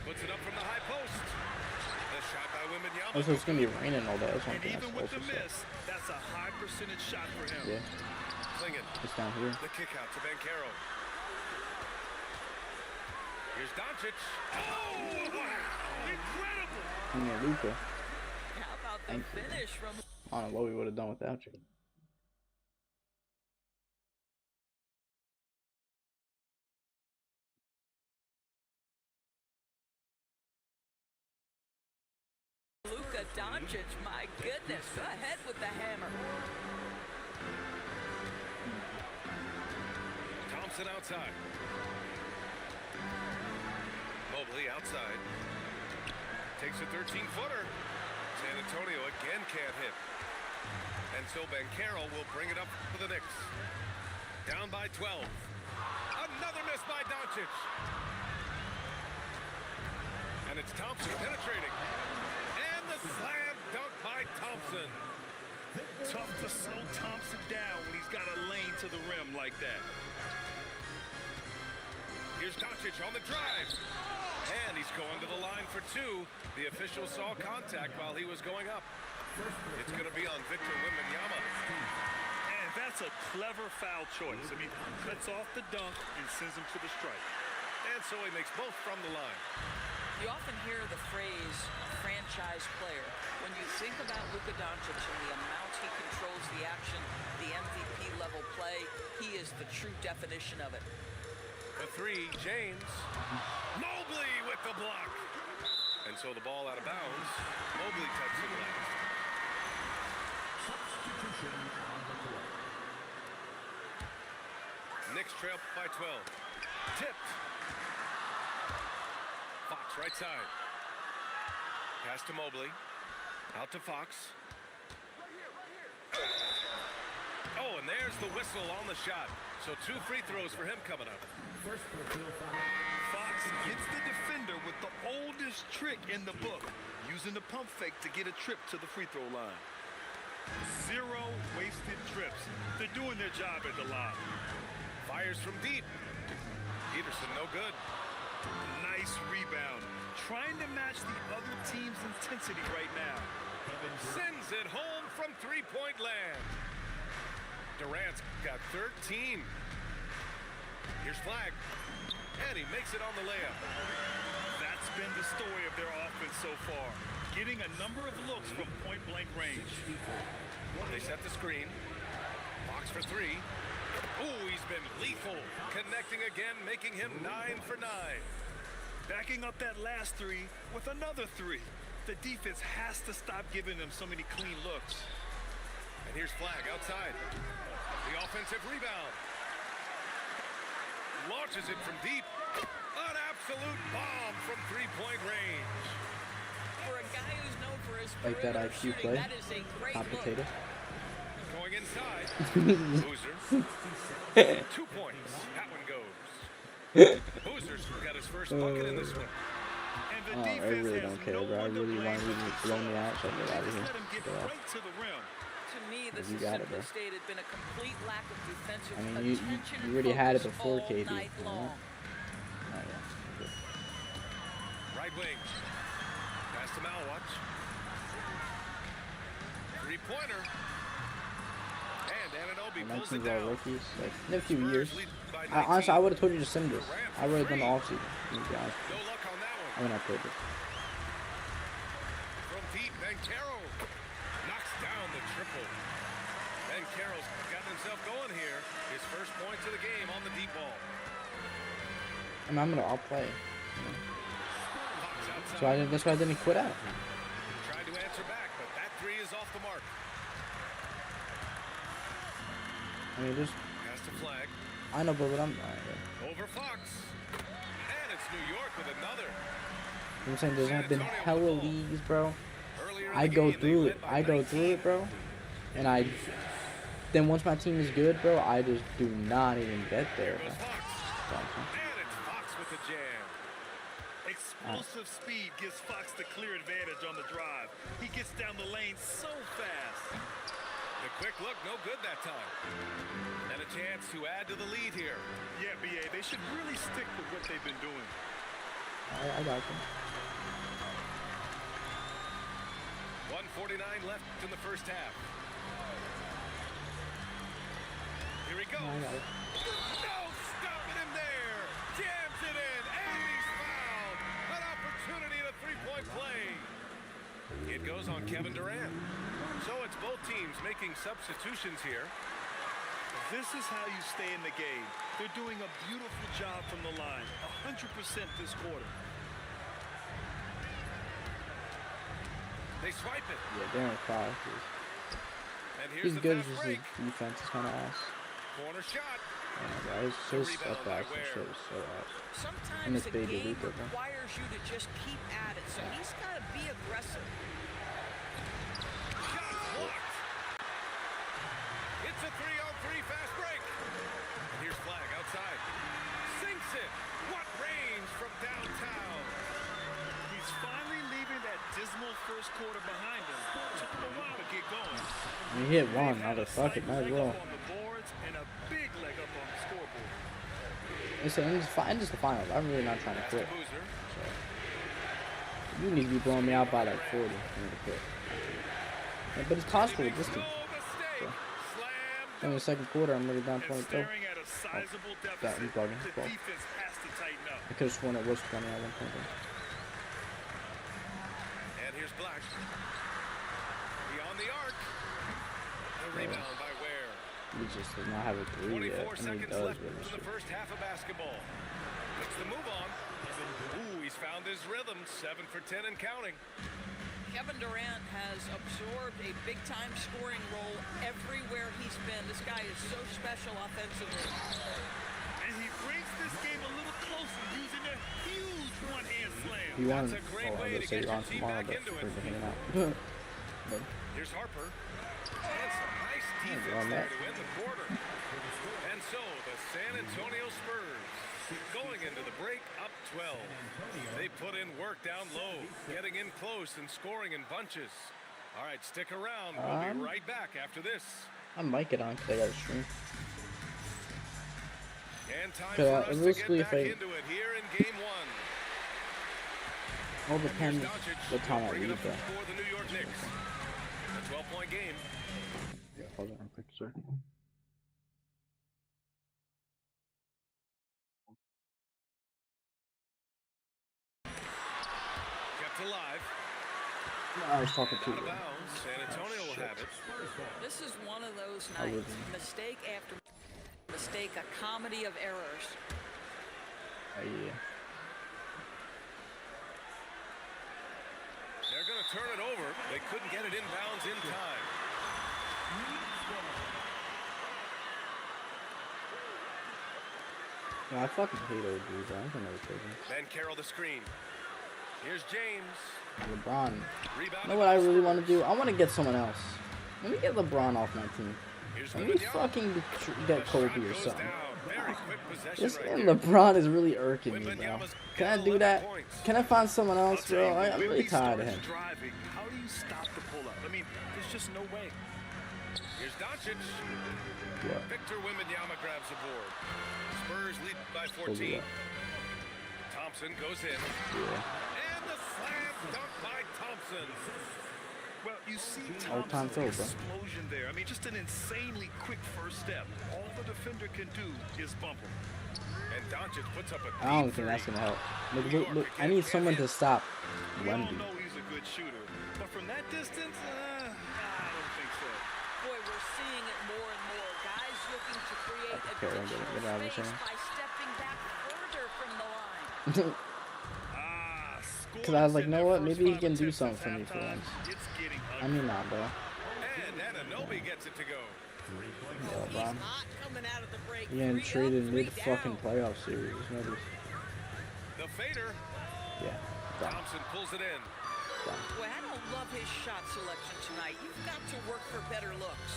Puts it up from the high post. The shot by Wembanyama. Also, it's gonna be raining all day. That's one And thing I'm even with supposed the to say. miss, that's a high percentage shot for him. Yeah, Klingon. it's down here. The kick out to Bankero. Here's Doncic. Oh, wow. Incredible. Yeah, Luka. How about the Thank you. finish from I don't know what we would have done without you. Luka Doncic? My goodness, go ahead with the hammer. Thompson outside. Mobley outside. Takes a 13-footer. San Antonio again can't hit. And so Bankero will bring it up for the Knicks. Down by 12. Another miss by Doncic. And it's Thompson penetrating. And the slam dunk by Thompson. Tough to slow Thompson down when he's got a lane to the rim like that. Here's Doncic on the drive. And he's going to the line for two. The official saw contact while he was going up. It's going to be on Victor Wembanyama. And that's a clever foul choice. I mean, cuts off the dunk and sends him to the strike. And so he makes both from the line. You often hear the phrase franchise player. When you think about Luka Doncic and the amount he controls the action, the MVP level play, he is the true definition of it. The three, James. Mobley with the block. And so the ball out of bounds. Mobley cuts it last. Knicks trail by 12. Tipped. Fox right side. Pass to Mobley. Out to Fox. Oh, and there's the whistle on the shot. So 2 free throws for him coming up. Fox gets the defender with the oldest trick in the book, using the pump fake to get a trip to the free throw line. 0 wasted trips. They're doing their job at the line. Fires from deep. Peterson no good. Nice rebound. Trying to match the other team's intensity right now. Sends it home from three-point land. Durant's got 13. Here's Flag. And he makes it on the layup. That's been the story of their offense so far. Getting a number of looks from point-blank range. They set the screen. Fox for three. Ooh, he's been lethal. Connecting again, making him 9 for 9. Backing up that last three with another three. The defense has to stop giving them so many clean looks. And here's Flag outside. The offensive rebound. Launches it from deep. An absolute bomb from three-point range. For a guy who's known for his Like that perimeter IQ shooting, play. that is a great Complicated. Going inside. Boozer. 2 points. That one goes. Boozer's got his first bucket in this one. And the Oh, I defense really has don't care, no bro. I one to really blame want you for to this blow me result. out, so I get They out of just here. let him get Get off. right to the rim. To me, this You is got it, simply bro. stated been a complete lack of defensive I mean, you attention and already had it focus before all KD. night you know? long. Oh, yeah. Good. Right wing. Pass to Malwatch. Three-pointer. And Anunoby My pulls it team's all down. rookies. Like, in a few years. Spurs lead by Honestly, I 19. would have told you to sim this. I would have done the offseason. To be honest. No luck on that one. I mean, I played it. From deep, Bankero knocks down the triple. Bankero's got himself going here. His first points of the game on the deep ball. I mean, I'll play. Fox outside. So that's why I didn't quit out. Tried to answer back, but that three is off the mark. I mean, just Pass to Flag. I know, but what I'm. Alright, Over Fox. And it's New York with another. you know what I'm saying? There's not been hella leagues, bro. Earlier in I the go game, they through led it. by I go 19. through it, bro. And then once my team is good, bro, I just do not even get there, Here bro. goes Fox. And it's Fox with the jam. Explosive speed gives Fox the clear advantage on the drive. He gets down the lane so fast. The quick look, no good that time. And a chance to add to the lead here. Yeah, BA, they should really stick with what they've been doing. I got you. 1:49 left in the first half. Here he goes. I got it. No stopping him there. Jams it in, and he's fouled. An opportunity in a three-point play. It goes on Kevin Durant. So it's both teams making substitutions here. This is how you stay in the game. They're doing a beautiful job from the line. 100% this quarter. They swipe it. Yeah, Darren Fox is. And here's He's the good, fast just his break. defense is kind of ass. Corner shot. Oh my god, his step back and shit is so ass. And Sometimes it's the baby game Luka, bro. requires you to just keep at it, so he's got to be aggressive. Shot blocked. It's a 3-on-3 fast break. And here's Flag outside. Sinks it. What range from downtown. He's finally leaving that dismal first quarter behind him. Took him a while to get going. You hit one, They've had a motherfucker, slight might as leg well. up on the boards and a big leg up on the scoreboard. It's the finals. I'm really not trying to Pass quit. to Boozer. You need to be blowing me out by like 40 for me to quit. Yeah, but it's possible with this No team. mistake. Slammed. In the second quarter, I'm already down And 20. staring at a sizable that deficit, was bugging. the Well. defense has to tighten up. I could have sworn it was 20 at one point. And here's Black. Beyond the arc. The rebound by Ware. He just does not have a three yet. 24 I mean, he seconds does, left but in it's the just, first half of basketball. Looks to move on. Ooh, he's found his rhythm. 7 for 10 and counting. Kevin Durant has absorbed a big-time scoring role everywhere he's been. This guy is so special offensively. And he brings this game a little closer using a huge one-hand slam. he won. That's a great Oh, I way was to say get you're on your team tomorrow, back but into we're it. hanging out. But Here's Harper. And some nice on defense that. there to win the quarter. And so the San Antonio Spurs going into the break up 12. They put in work down low, getting in close and scoring in bunches. All right, stick around. We'll be right back after this. I might get on because I got a stream. And time But, for us to get realistically, if back I- into it here in game one. All Here's depends Doncic. what time I He'll bring it leave, up though. for the New York Knicks. A 12-point game. Hold on, quick, sir. I was talking to Out of you. bounds. San Antonio will have it. This is one of those I nights. wouldn't. Mistake after mistake, a comedy of errors. Yeah. They're going to turn it over. They couldn't get it inbounds in time. No, I fucking hate OG, bro. I don't know what's taking. Then Carroll the screen. Here's James. LeBron. Rebound. You know what I really want to do? I want to get someone else. Let me get LeBron off my team. Here's Let me Wembanyama. fucking get Kobe or Goes something. down. Very quick possession This right man there. LeBron is really irking me, bro. Wembanyama's Can I got do 11 that? points. Can I find someone I'll else, tell bro? you, when I'm really Wemby tired of starts him. driving, how do you stop the pull-up? I mean, there's just no way. Here's Doncic. What? Victor Wembanyama grabs the board. Spurs lead by Hold 14. it up. Thompson goes in. Yeah. And the slam dunk by Thompson. Well, you see All-time Thompson's throw, bro. explosion there. I mean, just an insanely quick first step. All the defender can do is bump him. And Doncic puts up a I don't deep think that's three. gonna help. Look, I need someone to stop We all Wemby. know he's a good shooter, but from that distance, I don't think so. Boy, we're seeing it more and more. Guys looking to create Okay, I'm gonna get out of additional this space by stepping back further from the line. Because I was like, you know what? Maybe he can do something for me for once. It's getting I mean, nah, bro. And Anunoby gets it to go. Yeah, bro. Hot coming out of the break. You getting 3 up, traded 3 mid fucking down. playoff series. Nobody's. The fader. Yeah. Done. Thompson pulls it in. Done. Boy, I don't love his shot selection tonight. You've got to work for better looks.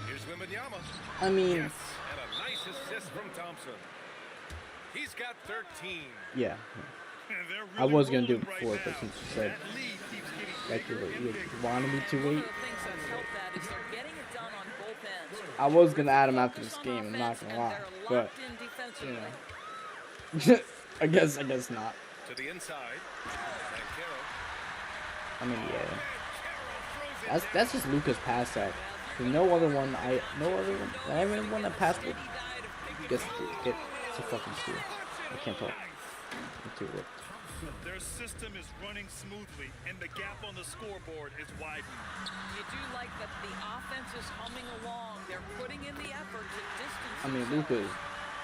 Here's Wembanyama. I mean, Yes, and a nice assist from Thompson. He's got 13. yeah. They're I really was gonna do it rolling before, right but now. since you said That lead keeps getting like bigger and you bigger. wanted me to One wait, of the things that's helped that is they're getting it done on both ends. I was gonna add him after Focus this on game. I'm not offense, gonna and lie, they're but locked in defensively. you know, I guess not. To the inside. And Carroll. I mean, yeah. And Carroll throws it That's just Luca's pass set. There's no other one. I even one that passed it gets a fucking steal. I can't talk. I'm too ripped. Their system is running smoothly, and the gap on the scoreboard is widening. You do like that the offense is humming along. They're putting in the effort to distance I mean, themselves. Luca's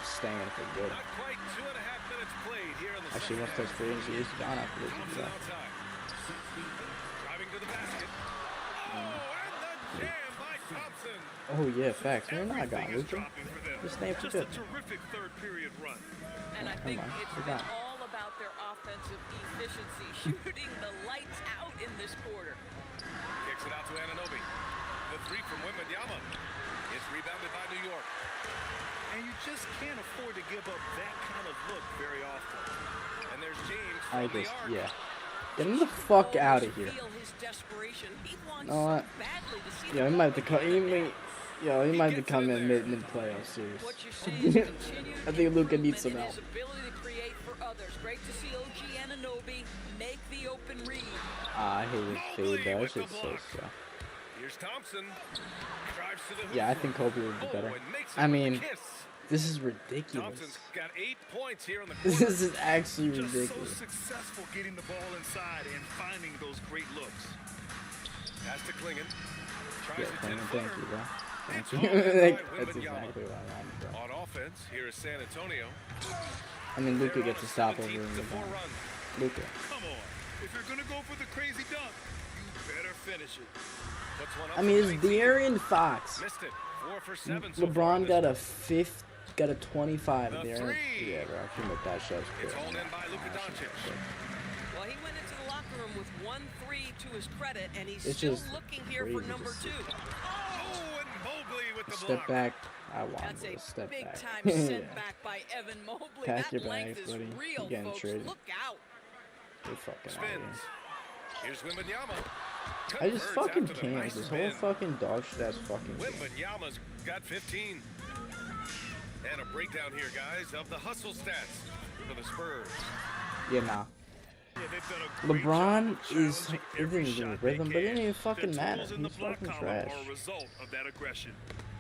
staying for good. Not quite 2.5 minutes played here in the Actually, once second that's free agency is gone after this. Thompson outside. Driving to the basket. Oh, and the jam by Thompson. Oh yeah, facts. We're not Everything gone, is Luca. dropping for them. Just staying for Just a good. terrific third period run. And I Come think on, it's we're been done. all about their offensive efficiency, shooting the lights out in this quarter. Kicks it out to Anunoby. The three from Wembanyama. It's rebounded by New York. And you just can't afford to give up that kind of look very often. And there's James I from the just, arc. yeah. Get him the fuck out of here. Feel his desperation. He wants Know what? so badly to see Yeah, the he might have to ball come. He might have to come in mid playoff series. What you're seeing is continued I think Luka needs improvement some in help. his ability to create for others. Great to see OG Anunoby make the open read. I hate it. Fade though. That shit's so slow. Here's Thompson. Drives to the hoop. Yeah, I think Kobe would be Oh, better. and makes it I with mean, the kiss. this is ridiculous. Thompson's got 8 points here in the quarter. This is actually Just ridiculous. so successful getting the ball inside and finding those great looks. Pass to Klingon. Yeah, Tries a thank 10-footer. you, bro. Thank It's you. all good Like, by that's Wembanyama. exactly what I wanted, bro. On offense, here is San Antonio. I mean, Luka They're gets on a stop over 17 in to the 4 game. run. Luka. Come on. If you're going to go for the crazy dunk, you better finish it. Puts one up I mean, for it's 19. De'Aaron Fox. Missed it. 4 for 7 so far LeBron this got a one. fifth, got a 25 The there. three. Yeah, bro. I can make that shot. It's hauled in by Luka Doncic. Well, he went into the locker room with 1 3 to his credit, and he's It's still just looking here for crazy to number see. 2. Oh, and Mobley with the Step block. back. I want That's to a step big back. time Yeah. setback by Evan Mobley. Pack that your length bags, is buddy. real, You're getting folks. traded. Look out. You're fucking out of here. Spins. Here's Wembanyama. I just Converts fucking after the can't. nice This whole spin. fucking dog shit ass fucking game. Wembanyama's got 15. And a breakdown here, guys, of the hustle stats for the Spurs. Yeah, nah. they've done a great LeBron job of is challenging it every didn't do shot rhythm, they but it can. didn't even fucking The matter. tools in the He's block fucking column trash. are a result of that aggression.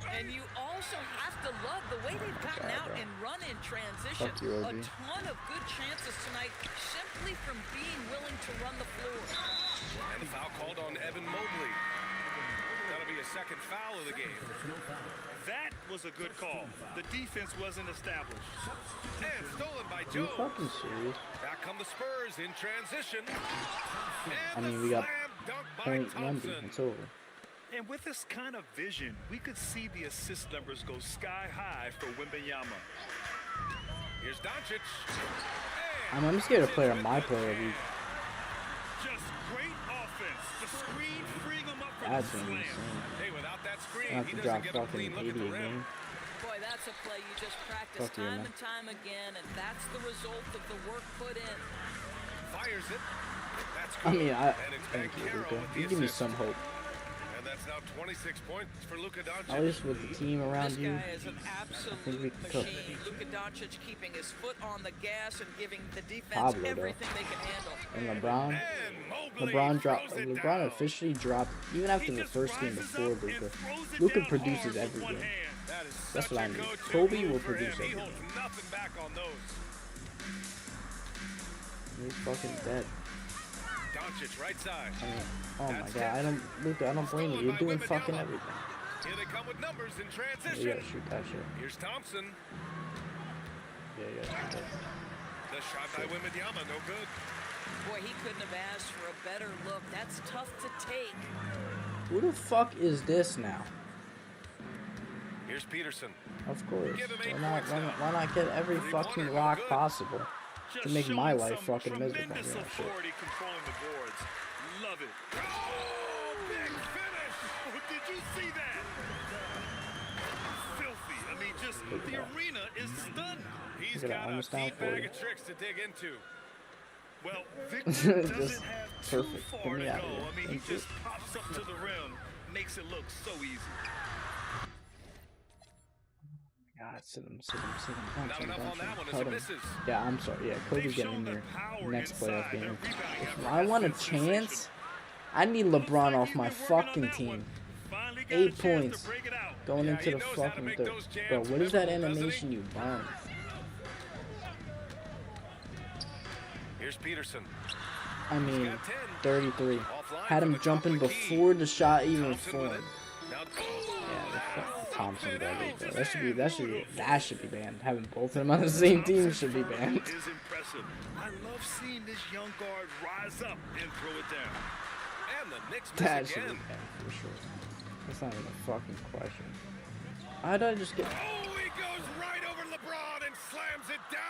And you also have to love the way they've gotten God, out bro. and run in transition. Fuck you, A OG. ton of good chances tonight simply from being willing to run the floor. And the foul called on Evan Mobley. That'll be a second foul of the game. That was a good call. The defense wasn't established. And stolen by Are you Jones. fucking serious? Back come the Spurs in transition. And I mean, the we got slam dunk by Point one Thompson. defense over. And with this kind of vision, we could see the assist numbers go sky high for Wembanyama. Here's Doncic. I'm just scared to play on my player of the week. Just great offense. The screen freeing him up for That's the insane. slam. Hey, without that I screen, have he to doesn't drop get a fucking clean look 80 at the a rim. game. Boy, that's a play you just practice Fuck you, time man. and time again, and that's the result of the work put in. Fires it. That's I good. mean, And it's thank you, Banchero Luka. with the You give me assist. some hope. And that's now 26 points for Luka Doncic. At least with the team around This you. guy is an absolute we can cook. machine. Luka Doncic keeping his foot on the gas and giving the defense Pablo, though. everything they can handle. And LeBron. And Mobley LeBron dropped. throws it LeBron down. officially dropped even after He the just first game rises before up and Luka. throws it Luka down produces hard with every one game. hand. That is That's such what a I need. go-to Kobe move will for produce him. He every holds game. nothing back on those. He's fucking dead. Doncic right side. I mean, oh my god, Luka, I don't blame you. You're doing fucking everything. Here they come with numbers in You transition. gotta shoot that shit. Here's Thompson. Yeah, you gotta shoot that. The shot by Wembanyama, no good. Boy, he couldn't have asked for a better look. That's tough to take. Who the fuck is this now? Here's Peterson. Of course. Give him 8 Why not, points why, now. not, why not get every 3-pointer, fucking no rock good. possible to Just make my showing life some fucking miserable? tremendous Yeah, shit. authority controlling the boards. Love it. Oh, big finish. Oh, did you see that? Filthy. I mean, just the arena is stunned. He's Look at that, got a almost down deep 40. bag of tricks to dig into. Well, Victor Just doesn't have too perfect. Get far to me go. out of here. I mean, Thank he you. just pops up to the rim, makes it look so easy. God, sit him. Not enough on that one as Cut it him. misses. Yeah, I'm sorry. Yeah, Kobe's They've getting shown in their there. power Next playoff inside. Their game. rebounding If effort I has want a been sensational. chance, I need LeBron off my fucking team. 8 points going Yeah, into he the knows how to fucking make third. those Bro, jams what is that memorable, doesn't he? animation you burned? Here's Peterson. I mean, got 10. 33. Offline Had for him the jumping top of the key. before the shot even Thompson with formed. it. Now, Yeah, the fucking Thompson it brothers, out. bro. That should be banned. Having both of them on the same team should be banned. Is impressive. I love seeing this young guard rise up and throw it down. And the Knicks miss That should be again. banned for sure. That's not even a fucking question. How did I just get? Oh, he goes right over LeBron and slams it down.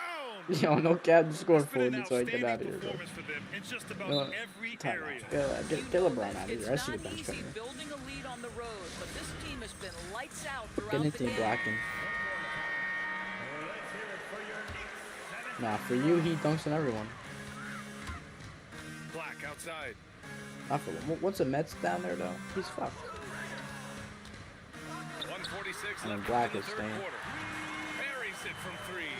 Yo, no cap to score It's been 40 an so I get outstanding out of here, bro. performance for them in just about No, every time area. out. Get You know LeBron that out of it's here. I see the not bench easy coming. building a lead on the road, but this team has been lights out throughout Get the Anthony game. Blackton. Nah, for you, he dunks on everyone. Black outside. Not for once a Mets down there though, he's fucked. 146 And then left Black in is the third staying. quarter. Buries it from three.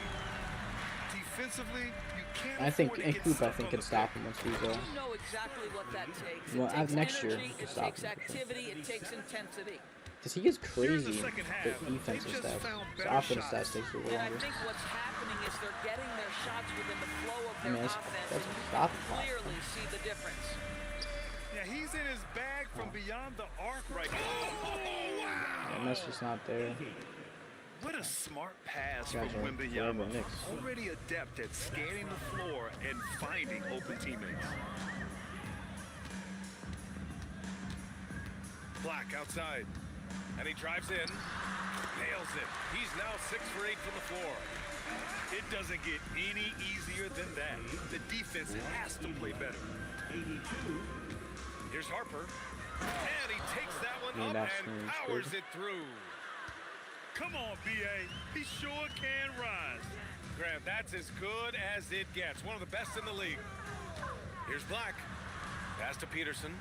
Defensively, you can't I think afford to and get Coop, I stuck think, on can the stop him once we go. You know exactly what that takes. Well, It takes next year, energy, it stop takes him for sure. activity, it takes intensity. Cause he gets Here's the crazy in second the half. defensive They've just stats. found His better offensive shots. stats takes a little And I longer. think what's happening is they're getting their shots within the flow of I their mean, that's offense. what and you stop can it costs. clearly see the difference. Yeah, he's in his bag from beyond the arc right now. And that's just not there. What a smart pass Guys from are Wembanyama. forever Knicks. Already adept at scanning the floor and finding open teammates. Black outside. And he drives in. Nails it. He's now 6 for 8 from the floor. It doesn't get any easier than that. The defense has to play better. Here's Harper. And he takes that one Yeah, up that's and really powers good. it through. Come on, B.A. He sure can rise. Grant, that's as good as it gets. One of the best in the league. Here's Black. Pass to Peterson.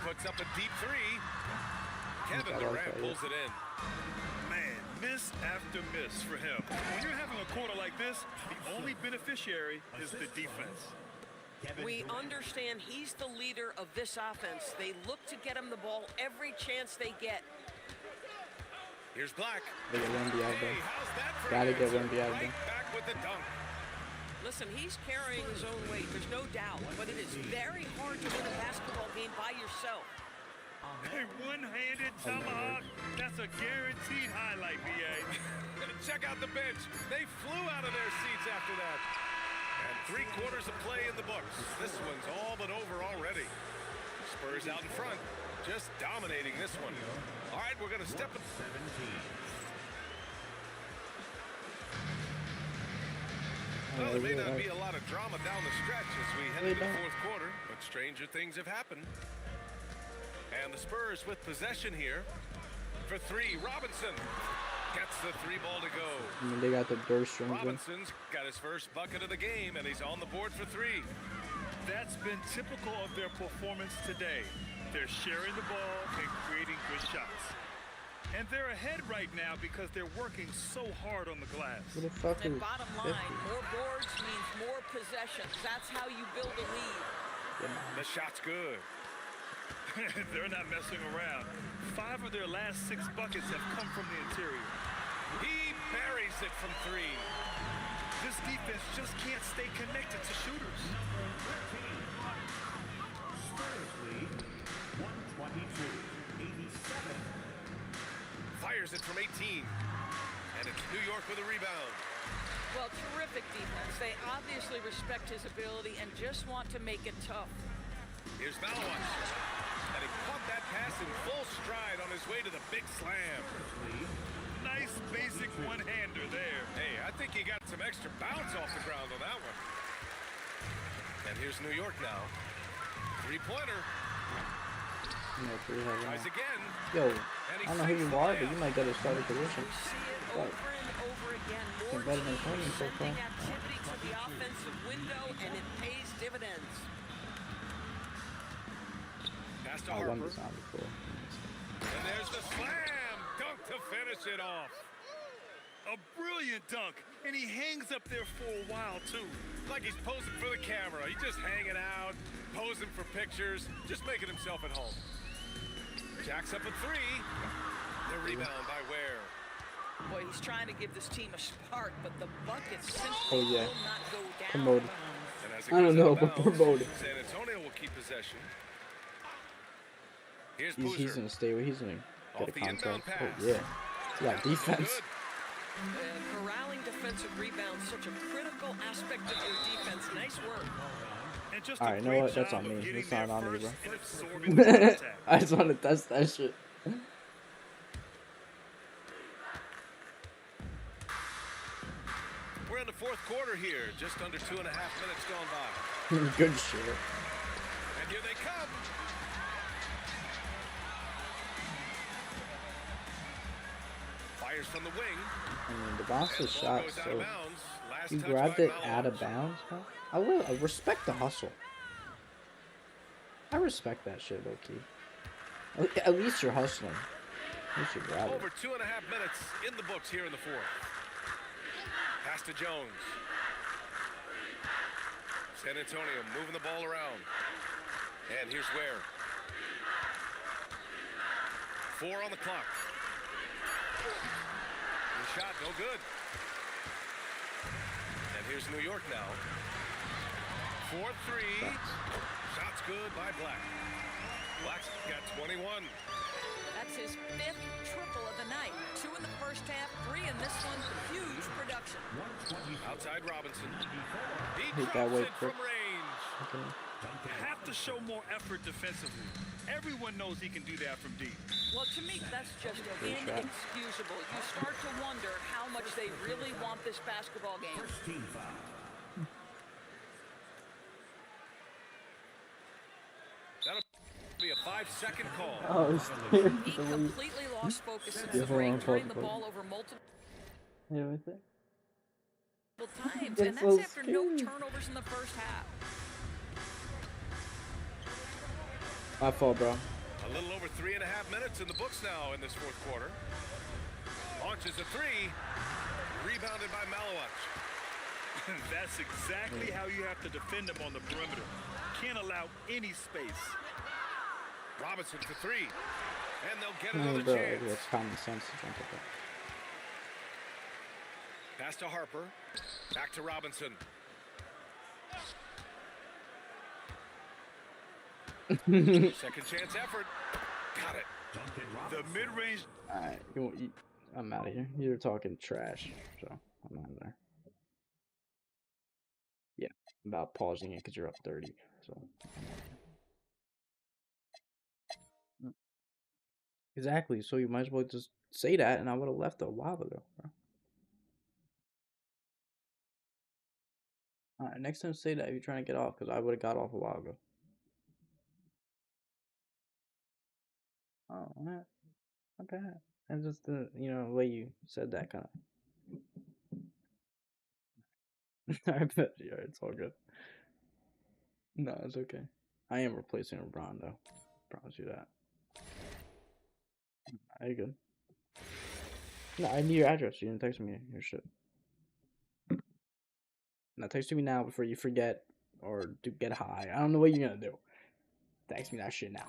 Puts up a deep three. Kevin I like Durant that, pulls it in. Man, Miss after miss for him. When you're having a quarter like this, the only beneficiary is the defense. We understand he's the leader of this offense. They look to get him the ball every chance they get. Here's Black. They get Wemby out Hey, there. how's that for Gotta an get answer? Wemby out of Right there. back with the dunk. Listen, he's carrying his own weight, there's no doubt, but it is very hard to win a basketball game by yourself. A one-handed tomahawk. That's a guaranteed highlight, BA. Check out the bench. They flew out of their seats after that. And 3/4 of play in the books. This one's all but over already. Spurs out in front, just dominating this one. All right, we're going to step it. Well, there may not be a lot of drama down the stretch as we head into the fourth quarter, but stranger things have happened. And the Spurs with possession here for three. Robinson gets the three ball to go. I mean, they got the burst strings in. Robinson's got his first bucket of the game, and he's on the board for three. That's been typical of their performance today. They're sharing the ball and creating good shots. And they're ahead right now because they're working so hard on the glass. Who the fuck And is bottom 50? line, more boards means more possessions. That's how you build a lead. The shot's good. They're not messing around. 5 of their last 6 buckets have come from the interior. He buries it from three. This defense just can't stay connected to shooters. Fires it from 18. And it's New York with a rebound. Well, terrific defense. They obviously respect his ability and just want to make it tough. Here's Malawat. And he caught that pass in full stride on his way to the big slam. Nice basic one-hander there. Hey, I think he got some extra bounce off the ground on that one. And here's New York now. Three-pointer. No, three heavy. Tries again. Yo, I don't know who you are, but you might get a starting position. We see it over and over again. More better than teams Tony so sending far. activity to the offensive window, and it pays dividends. Pass to I won Harper. this on before. And there's the slam dunk to finish it off. A brilliant dunk, and he hangs up there for a while, too. Like he's posing for the camera. He's just hanging out, posing for pictures, just making himself at home. Jacks up a three. The rebound by Ware. Boy, he's trying to give this team a spark, but the buckets simply Oh, yeah. will not go down. Promoted. And as it I don't goes know, out of but bounds, promoted. San Antonio will keep possession. Here's He's Boozer. gonna stay where he's gonna Off get a the inbound contract. pass. Oh, yeah. He got defense. Good. Corralling defensive rebounds, such a critical aspect of your defense. Nice work. And just Alright, a you know great what? That's job on of me. getting It's not there on me, first bro. and absorbing the contact. I just want to test that shit. We're in the fourth quarter here. Just under 2.5 minutes gone by. Good shit. And here they come. Fires from the wing. I mean, the bounce And is the ball shot, goes out so of bounds. Last you touch grabbed by it Malawat. out of bounds, bro. I respect the hustle. I respect that shit, low key. At least you're hustling. At least you grab it. Over 2.5 minutes in the books here in the fourth. Pass to Jones. San Antonio moving the ball around. And here's Ware. 4 on the clock. The shot, no good. And here's New York now. 4-3. Shot's good by Black. Black's got 21. That's his 5th triple of the night. 2 in the first half, 3 in this one. Huge production. Outside Robinson. He Hit that drops way it from quick. range. Okay. Have to show more effort defensively. Everyone knows he can do that from deep. Well, to me, that's just Good shot. inexcusable. You start to wonder how much they really want this basketball game. That'll be a 5-second call. Oh, it's He completely lost focus since the Yeah, hold break, on, turning the hold on. ball over multiple Yeah, what's that? times, It's and so that's after no scary. turnovers in the first half. My fault, bro. A little over 3.5 minutes in the books now in this fourth quarter. Launches a three. Rebounded by Malowicz. That's exactly how you have to defend him on the perimeter. Can't allow any space. Robinson for three. And they'll get Bro, another chance. it's common sense to jump at Pass to Harper. Back to Robinson. that. Second chance effort. Got it. The mid-range. Alright, I'm out of here. You're talking trash, so I'm out of there. Yeah, I'm about pausing it because you're up 30. So exactly. So you might as well just say that, and I would have left a while ago, bro. Alright, next time say that if you're trying to get off, because I would have got off a while ago. Oh, man. Okay. And just the way you said that kind of. I bet yeah, it's all good. No, it's okay. I am replacing LeBron though. Promise you that. Are you good? No, I need your address. You didn't text me your shit. Now text me now before you forget or get high. I don't know what you're gonna do. Text me that shit now.